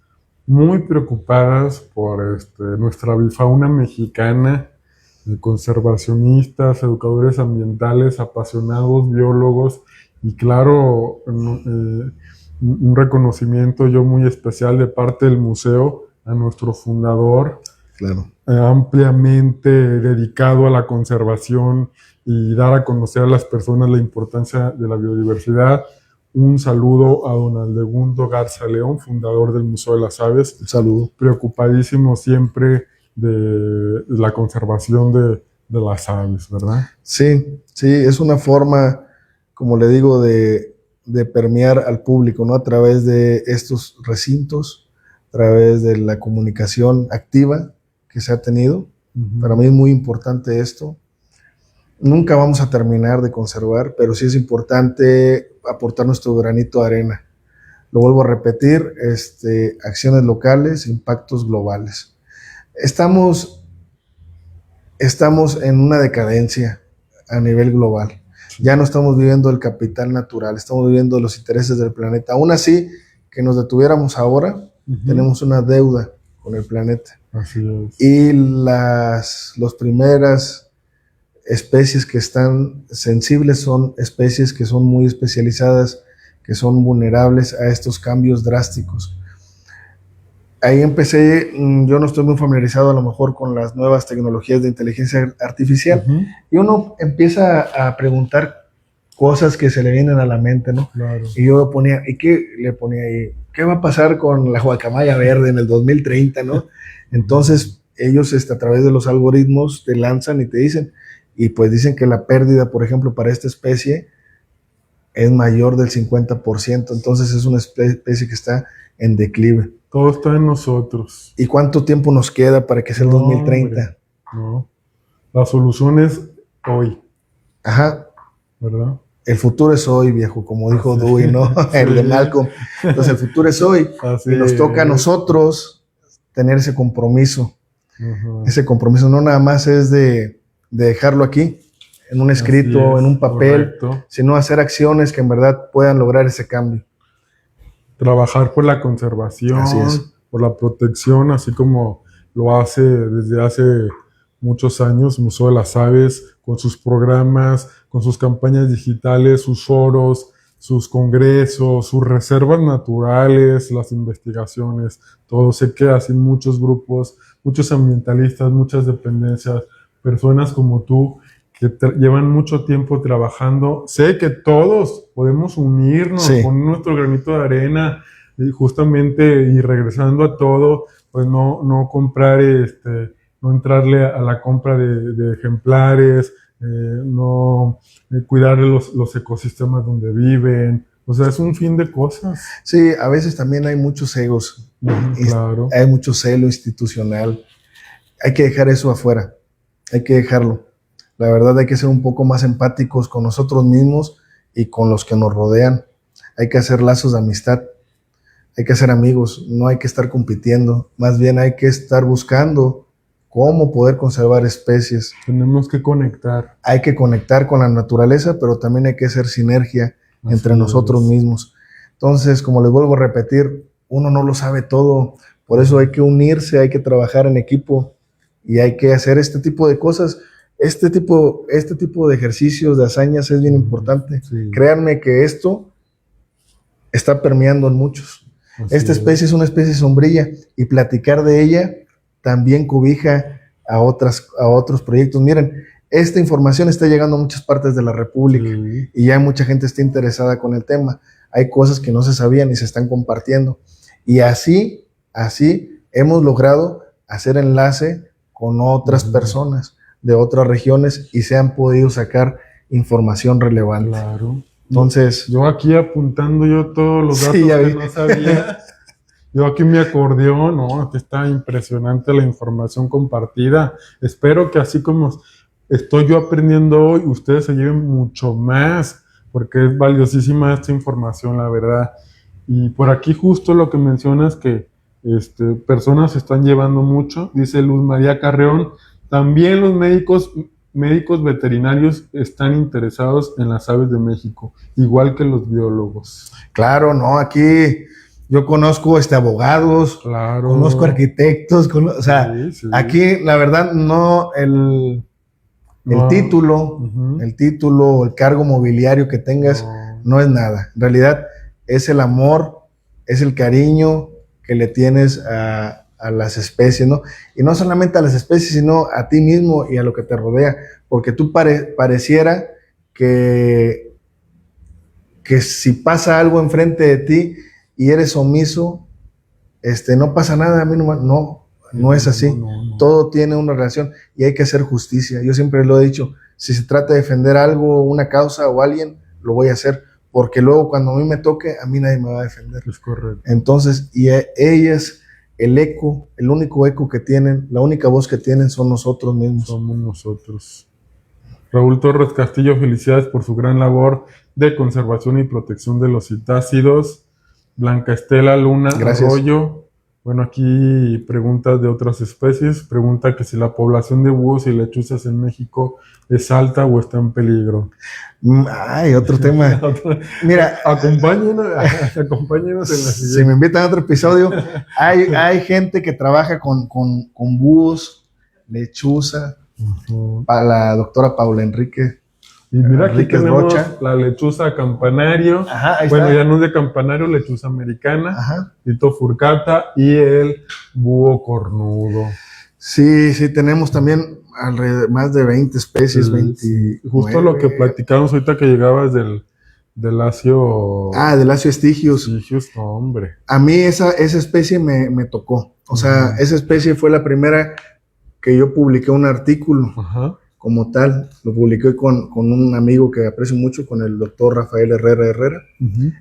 muy preocupadas por nuestra bifauna mexicana, conservacionistas, educadores ambientales, apasionados biólogos y claro, un reconocimiento yo muy especial de parte del museo a nuestro fundador, Claro. Ampliamente dedicado a la conservación y dar a conocer a las personas la importancia de la biodiversidad. Un saludo a don Aldegundo Garza León, fundador del Museo de las Aves. Un saludo. Preocupadísimo siempre de la conservación de las aves, ¿verdad? Sí, es una forma, como le digo, de permear al público, ¿no? A través de estos recintos, a través de la comunicación activa que se ha tenido. Para mí es muy importante esto. Nunca vamos a terminar de conservar, pero sí es importante aportar nuestro granito de arena. Lo vuelvo a repetir, acciones locales, impactos globales. Estamos en una decadencia a nivel global. Ya no estamos viviendo el capital natural, estamos viviendo los intereses del planeta. Aún así, que nos detuviéramos ahora, tenemos una deuda con el planeta. Así es. Y las primeras especies que están sensibles son especies que son muy especializadas, que son vulnerables a estos cambios drásticos. Ahí empecé, yo no estoy muy familiarizado a lo mejor con las nuevas tecnologías de inteligencia artificial, y uno empieza a preguntar cosas que se le vienen a la mente, ¿no? Claro. Y yo ponía, ¿y qué le ponía ahí? ¿Qué va a pasar con la guacamaya verde en el 2030, no? Entonces, ellos a través de los algoritmos te lanzan y te dicen, y pues dicen que la pérdida, por ejemplo, para esta especie es mayor del 50%, entonces es una especie que está en declive. Todo está en nosotros. ¿Y cuánto tiempo nos queda para que sea el 2030? Hombre, no. La solución es hoy. Ajá. ¿Verdad? El futuro es hoy, viejo, como dijo Dewey, ¿no? El de Malcolm. Entonces, el futuro es hoy. Así y nos toca a nosotros tener ese compromiso. Ese compromiso no nada más es de dejarlo aquí, en un escrito, en un papel, correcto. Sino hacer acciones que en verdad puedan lograr ese cambio. Trabajar por la conservación, por la protección, así como lo hace desde hace muchos años Museo de las Aves, con sus programas, con sus campañas digitales, sus foros, sus congresos, sus reservas naturales, las investigaciones, todo. Sé que hacen muchos grupos, muchos ambientalistas, muchas dependencias, personas como tú, que llevan mucho tiempo trabajando. Sé que todos podemos unirnos, poner nuestro granito de arena, y justamente, y regresando a todo, pues no comprar, no entrarle a la compra de ejemplares, no cuidar los ecosistemas donde viven. O sea, es un fin de cosas. Sí, a veces también hay muchos egos. Claro. Hay mucho celo institucional. Hay que dejar eso afuera. Hay que dejarlo. La verdad hay que ser un poco más empáticos con nosotros mismos y con los que nos rodean. Hay que hacer lazos de amistad. Hay que hacer amigos. No hay que estar compitiendo. Más bien hay que estar buscando cómo poder conservar especies. Tenemos que conectar. Hay que conectar con la naturaleza, pero también hay que hacer sinergia entre nosotros mismos. Entonces, como les vuelvo a repetir, uno no lo sabe todo. Por eso hay que unirse, hay que trabajar en equipo y hay que hacer este tipo de cosas. Este tipo de ejercicios, de hazañas es bien importante. Créanme que esto está permeando en muchos. Esta especie es una especie sombrilla y platicar de ella también cobija a otros proyectos. Miren, esta información está llegando a muchas partes de la República y ya mucha gente está interesada con el tema. Hay cosas que no se sabían y se están compartiendo. Y así hemos logrado hacer enlace con otras personas de otras regiones y se han podido sacar información relevante. Claro. Entonces, yo aquí apuntando yo todos los datos que no sabía. Yo aquí mi acordeón, ¿no? Está impresionante la información compartida. Espero que así como estoy yo aprendiendo hoy, ustedes se lleven mucho más, porque es valiosísima esta información, la verdad. Y por aquí justo lo que mencionas que personas se están llevando mucho, dice Luz María Carreón, también los médicos veterinarios están interesados en las aves de México, igual que los biólogos. Claro, no, aquí yo conozco abogados, Claro. conozco arquitectos, o sea, Sí, sí. aquí la verdad no el No. título, Ujú. el título, el cargo mobiliario que tengas no es nada. En realidad es el amor, es el cariño que le tienes a las especies, ¿no? Y no solamente a las especies, sino a ti mismo y a lo que te rodea, porque tú pareciera que si pasa algo enfrente de ti y eres omiso, no pasa nada, a mí no es así. No. Todo tiene una relación y hay que hacer justicia. Yo siempre lo he dicho, si se trata de defender algo, una causa o alguien, lo voy a hacer, porque luego cuando a mí me toque, a mí nadie me va a defender. Es correcto. Entonces, y ellas, el eco, el único eco que tienen, la única voz que tienen son nosotros mismos. Somos nosotros. Raúl Torres Castillo, felicidades por su gran labor de conservación y protección de los citácidos. Blanca Estela Luna Gracias. Arroyo. Bueno, aquí preguntas de otras especies. Pregunta que si la población de búhos y lechuzas en México es alta o está en peligro. Ay, otro tema. Mira, acompáñenos en la siguiente. Si me invitan a otro episodio, hay gente que trabaja con búhos, lechuza, para la doctora Paula Enrique. Y mira, aquí Enríquez tenemos Rocha. la lechuza campanario. Ajá, ahí bueno, está. ya no es de campanario, lechuza americana. Ajá. Tito furcata y el búho cornudo. Sí, tenemos también alrededor más de 20 especies, Sí, 29. Justo lo que platicamos ahorita que llegabas del Lacio. Del Lacio estigius. Estigius, no, hombre. A mí esa especie me tocó. O sea, esa especie fue la primera que yo publiqué un artículo. Ajá. Como tal, lo publiqué con un amigo que aprecio mucho, con el doctor Rafael Herrera. Uh-huh.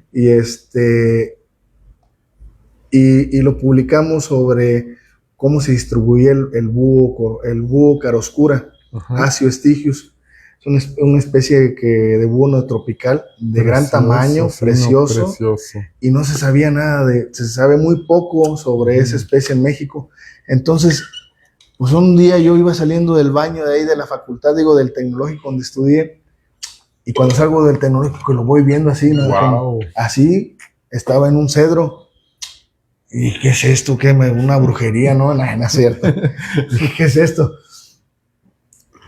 Y lo publicamos sobre cómo se distribuye el búho caroscura, Acio estigius. Es una especie de búho neotropical de gran tamaño, precioso, y no se sabía nada se sabe muy poco sobre esa especie en México. Entonces, pues un día yo iba saliendo del baño de ahí de la facultad, del tecnológico donde estudié, y cuando salgo del tecnológico lo voy viendo así, ¿no? Wow. Así, estaba en un cedro. ¿Y qué es esto? ¿Qué? ¿Una brujería? No, no es cierto. ¿Qué es esto?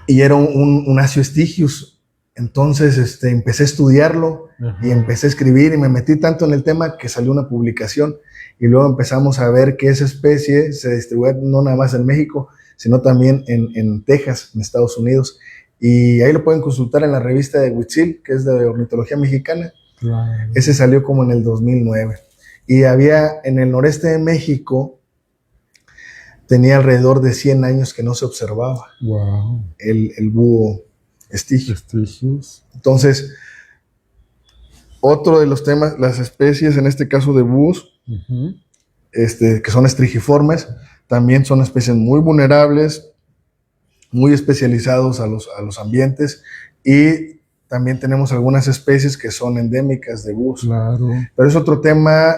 Y era un Acio estigius. Entonces empecé a estudiarlo. Ajá. Y empecé a escribir y me metí tanto en el tema que salió una publicación. Y luego empezamos a ver que esa especie se distribuye no nada más en México, sino también en Texas, en Estados Unidos. Y ahí lo pueden consultar en la revista de Huitzil, que es de ornitología mexicana. Claro. Ese salió como en el 2009. Y había en el noreste de México, tenía alrededor de 100 años que no se observaba. Wow. El búho estigius. Entonces, otro de los temas, las especies, en este caso de búhos, uh-huh. Que son estrigiformes, también son especies muy vulnerables, muy especializados a los ambientes, y también tenemos algunas especies que son endémicas de búhos. Claro. Pero es otro tema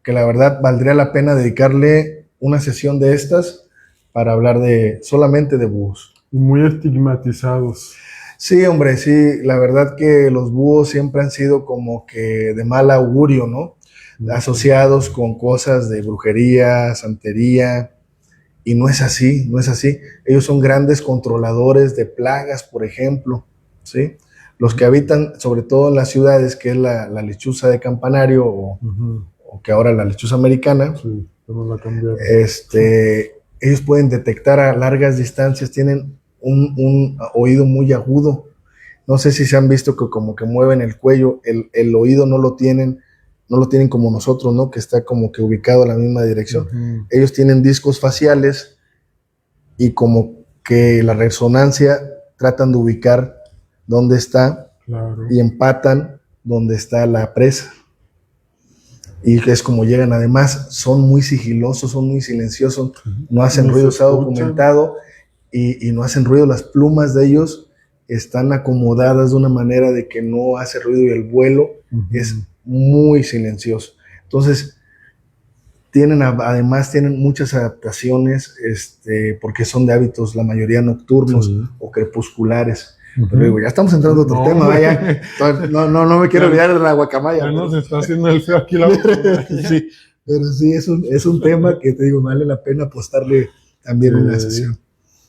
que la verdad valdría la pena dedicarle una sesión de estas para hablar solamente de búhos. Muy estigmatizados. Sí, hombre, sí, la verdad que los búhos siempre han sido como que de mal augurio, ¿no? Asociados con cosas de brujería, santería, y no es así, no es así. Ellos son grandes controladores de plagas, por ejemplo, ¿sí? Los que habitan, sobre todo en las ciudades, que es la lechuza de campanario uh-huh. o que ahora la lechuza americana, sí, pero la cambiaron. Ellos pueden detectar a largas distancias, tienen un oído muy agudo. No sé si se han visto que como que mueven el cuello, el oído no lo tienen como nosotros, ¿no? Que está como que ubicado en la misma dirección. Uh-huh. Ellos tienen discos faciales y como que la resonancia tratan de ubicar dónde está, claro. Y empatan dónde está la presa. y que es como llegan. Además, son muy sigilosos, son muy silenciosos, no hacen No ruido, se se ha escuchan. documentado, y no hacen ruido. Las plumas de ellos están acomodadas de una manera de que no hace ruido y el vuelo es muy silencioso. Entonces, además tienen muchas adaptaciones, porque son de hábitos, la mayoría nocturnos o crepusculares. Pero digo, ya estamos entrando a otro tema, vaya. No me quiero olvidar de la guacamaya. Ya nos está haciendo el feo aquí la guacamaya. Sí, pero sí, es un tema que te digo, vale la pena apostarle también una sesión.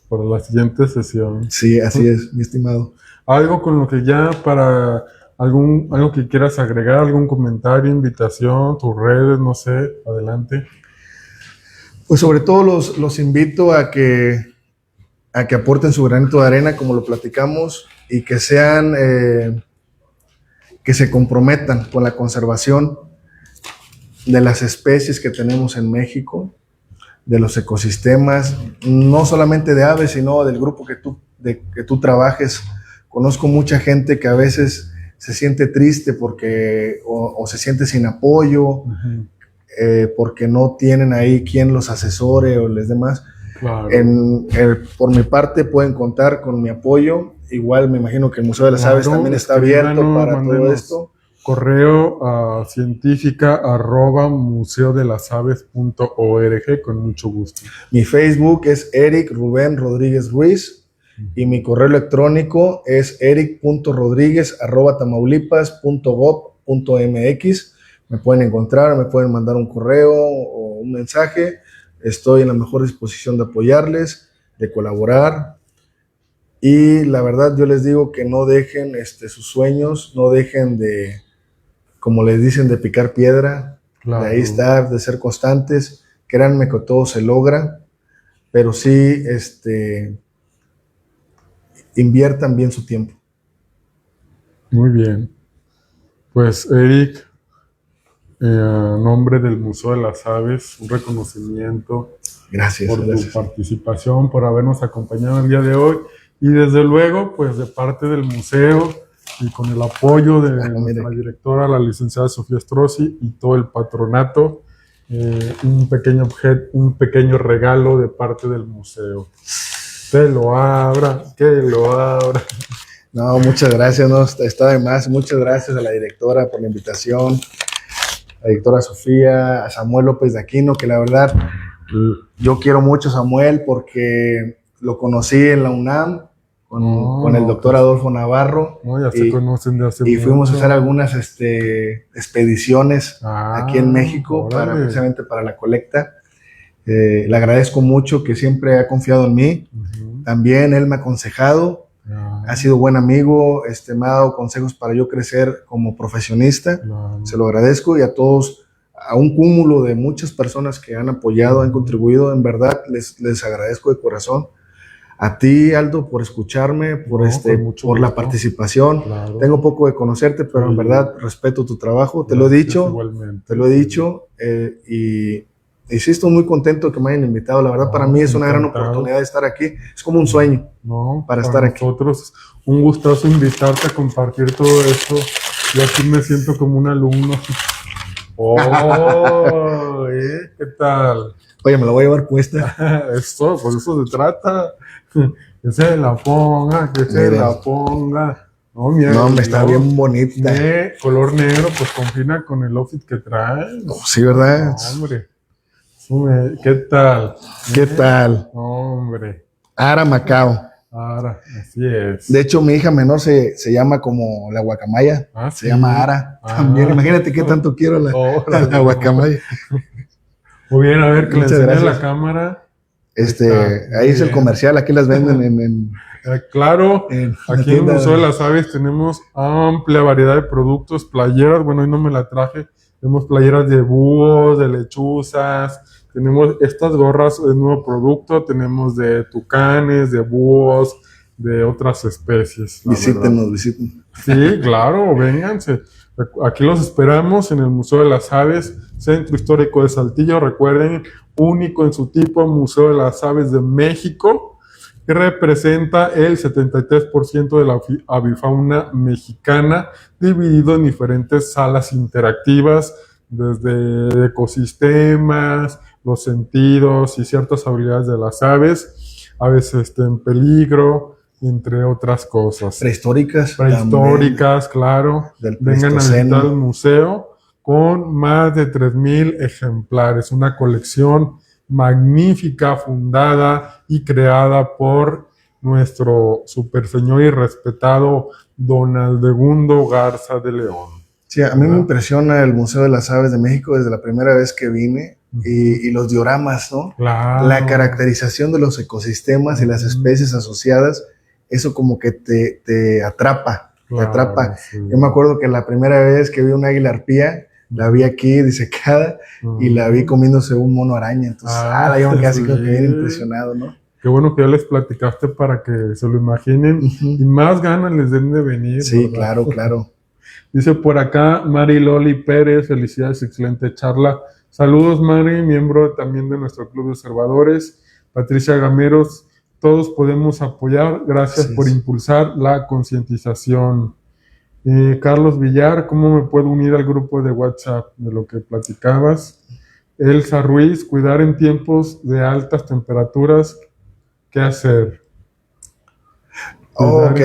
Por la siguiente sesión. Sí, así es, mi estimado. Algo con lo que ya para algo que quieras agregar, algún comentario, invitación, tus redes, no sé, adelante. Pues sobre todo los invito a que aporten su granito de arena, como lo platicamos, y que sean, que se comprometan con la conservación de las especies que tenemos en México, de los ecosistemas, no solamente de aves, sino del grupo que tú trabajes. Conozco mucha gente que a veces se siente triste porque o se siente sin apoyo, porque no tienen ahí quien los asesore o les dé más. Claro. Por mi parte pueden contar con mi apoyo. Igual me imagino que el Museo de las Aves también está abierto para todo esto. Correo a científica@museodelasaves.org, con mucho gusto. Mi Facebook es Eric Rubén Rodríguez Ruiz y mi correo electrónico es eric.rodriguez@tamaulipas.gov.mx. Me pueden encontrar, me pueden mandar un correo o un mensaje. Estoy en la mejor disposición de apoyarles, de colaborar. Y la verdad, yo les digo que no dejen sus sueños, no dejen de, como les dicen, de picar piedra, claro, de ahí estar, de ser constantes. Créanme que todo se logra, pero sí inviertan bien su tiempo. Muy bien. Pues Eric, a nombre del Museo de las Aves, un reconocimiento. Gracias. Por tu participación, por habernos acompañado el día de hoy. Y desde luego, pues de parte del museo y con el apoyo de nuestra directora, la licenciada Sofía Strozzi, y todo el patronato, un pequeño regalo de parte del museo. Que lo abra. No, muchas gracias, no, está de más. Muchas gracias a la directora por la invitación, a la directora Sofía, a Samuel López de Aquino, que la verdad, yo quiero mucho a Samuel porque lo conocí en la UNAM con el doctor Adolfo Navarro. Ya se conocen de hace y mucho. Fuimos a hacer algunas expediciones aquí en México, precisamente para la colecta. Le agradezco mucho que siempre ha confiado en mí. También él me ha aconsejado, ha sido buen amigo, me ha dado consejos para yo crecer como profesionista. Se lo agradezco, y a todos, a un cúmulo de muchas personas que han apoyado, han contribuido, en verdad les agradezco de corazón. A ti, Aldo, por escucharme, por la participación. Claro. Tengo poco de conocerte, pero en verdad respeto tu trabajo. Te lo he dicho, y sí, estoy muy contento que me hayan invitado. La verdad, para mí es una gran oportunidad de estar aquí. Es como un sueño para estar aquí. Para nosotros, un gustazo invitarte a compartir todo esto. Yo aquí me siento como un alumno. ¿Qué tal? Oye, me la voy a llevar puesta. Eso, pues eso se trata. Que se la ponga, No, me está bien bonita. Color negro, pues combina con el outfit que trae. Sí, ¿verdad? No, hombre. ¿Qué tal? ¿Qué tal? Hombre. Ara Macao. Ara, así es. De hecho, mi hija menor se llama como la guacamaya. Se llama Ara. También, imagínate qué tanto quiero la guacamaya. Muy bien, a ver, que le enseñe la cámara. Ahí es el comercial, aquí las venden claro, aquí en el Museo de las Aves tenemos amplia variedad de productos, playeras. Bueno, hoy no me la traje. Tenemos playeras de búhos, de lechuzas. Tenemos estas gorras de nuevo producto. Tenemos de tucanes, de búhos, de otras especies. Visítenos. Sí, claro, vénganse. Aquí los esperamos en el Museo de las Aves, Centro Histórico de Saltillo. Recuerden, único en su tipo, Museo de las Aves de México, que representa el 73% de la avifauna mexicana, dividido en diferentes salas interactivas desde ecosistemas, los sentidos y ciertas habilidades de las aves en peligro, entre otras cosas. Prehistóricas. Prehistóricas, claro. Del Vengan a visitar el Pleistoceno. museo con más de 3,000 ejemplares. Una colección magnífica, fundada y creada por nuestro super señor y respetado Don Aldegundo Garza de León. Sí, a mí me impresiona el Museo de las Aves de México desde la primera vez que vine, y los dioramas, ¿no? Claro. La caracterización de los ecosistemas y las especies asociadas, eso como que te atrapa, te atrapa. Sí. Yo me acuerdo que la primera vez que vi una águila arpía, la vi aquí disecada y la vi comiéndose un mono araña. Entonces, yo me quedé así como que bien impresionado, ¿no? Qué bueno que ya les platicaste para que se lo imaginen y más ganas les den de venir. Sí, ¿verdad? claro, claro. Dice por acá Mari Loli Pérez, felicidades, excelente charla. Saludos, Mari, miembro también de nuestro club de observadores. Patricia Gameros, todos podemos apoyar. Gracias por impulsar la concientización. Carlos Villar, ¿cómo me puedo unir al grupo de WhatsApp de lo que platicabas? Elsa Ruiz, cuidar en tiempos de altas temperaturas, ¿qué hacer? Ok.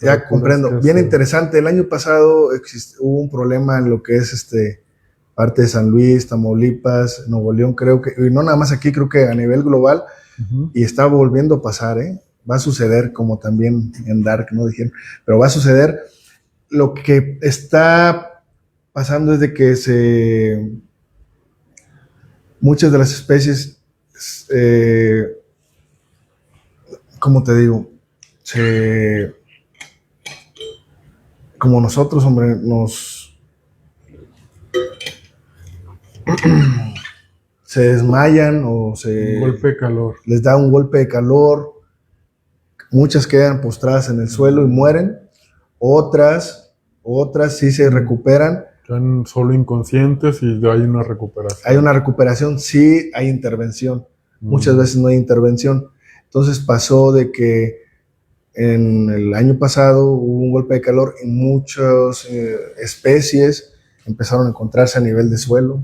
Ya comprendo. Bien interesante. El año pasado hubo un problema en lo que es parte de San Luis, Tamaulipas, Nuevo León, creo que, y no nada más aquí, creo que a nivel global, y está volviendo a pasar, va a suceder, como también en Dark, ¿no? Dijeron, pero va a suceder. Lo que está pasando es de que muchas de las especies, ¿cómo te digo? Como nosotros, hombre, se desmayan o un golpe de calor. Les da un golpe de calor. Muchas quedan postradas en el suelo y mueren. Otras sí se recuperan. Están solo inconscientes y hay una recuperación. Hay una recuperación, sí hay intervención. Muchas veces no hay intervención. Entonces pasó de que en el año pasado hubo un golpe de calor y muchas especies empezaron a encontrarse a nivel de suelo.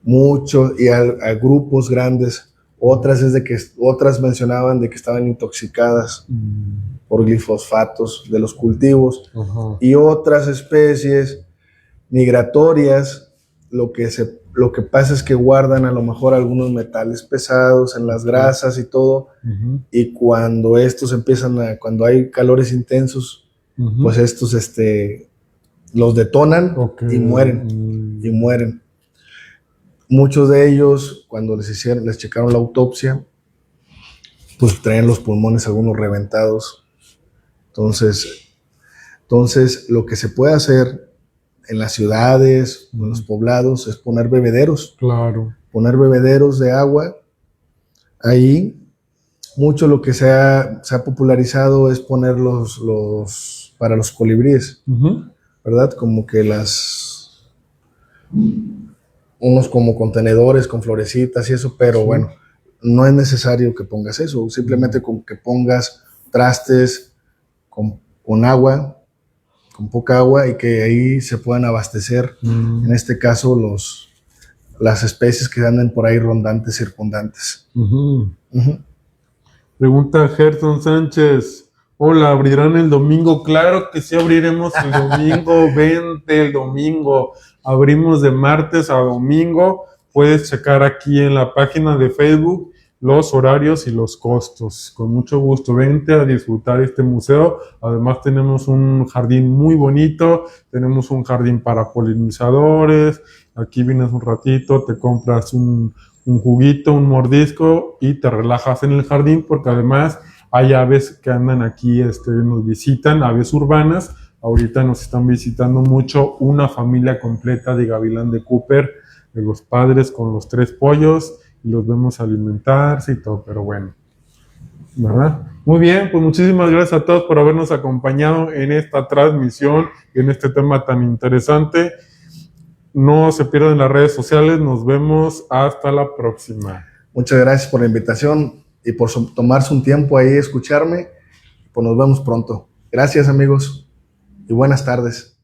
Muchos y a grupos grandes. Otras mencionaban de que estaban intoxicadas por glifosfatos de los cultivos. Y otras especies migratorias, lo que pasa es que guardan a lo mejor algunos metales pesados en las grasas y todo, y cuando estos cuando hay calores intensos, pues estos los detonan y mueren. Muchos de ellos, cuando les checaron la autopsia, pues traen los pulmones algunos reventados. Entonces, lo que se puede hacer en las ciudades, en los poblados, es poner bebederos. Claro. Poner bebederos de agua. Ahí, mucho lo que se ha popularizado es poner para los colibríes, ¿verdad? Como que unos como contenedores con florecitas y eso, pero bueno, no es necesario que pongas eso, simplemente con que pongas trastes con agua, con poca agua, y que ahí se puedan abastecer, en este caso, las especies que anden por ahí rondantes, circundantes. Pregunta Gerson Sánchez. Hola, ¿abrirán el domingo? Claro que sí, abriremos el domingo. Vente el domingo. Abrimos de martes a domingo. Puedes checar aquí en la página de Facebook los horarios y los costos. Con mucho gusto, vente a disfrutar este museo. Además tenemos un jardín muy bonito, tenemos un jardín para polinizadores. Aquí vienes un ratito, te compras un juguito, un mordisco y te relajas en el jardín, porque además hay aves que andan aquí, nos visitan, aves urbanas. Ahorita nos están visitando mucho una familia completa de gavilán de Cooper, de los padres con los 3 pollos, y los vemos alimentarse y todo, pero bueno, ¿verdad? Muy bien, pues muchísimas gracias a todos por habernos acompañado en esta transmisión y en este tema tan interesante. No se pierdan las redes sociales, nos vemos hasta la próxima. Muchas gracias por la invitación y por tomarse un tiempo ahí escucharme. Pues nos vemos pronto. Gracias, amigos, y buenas tardes.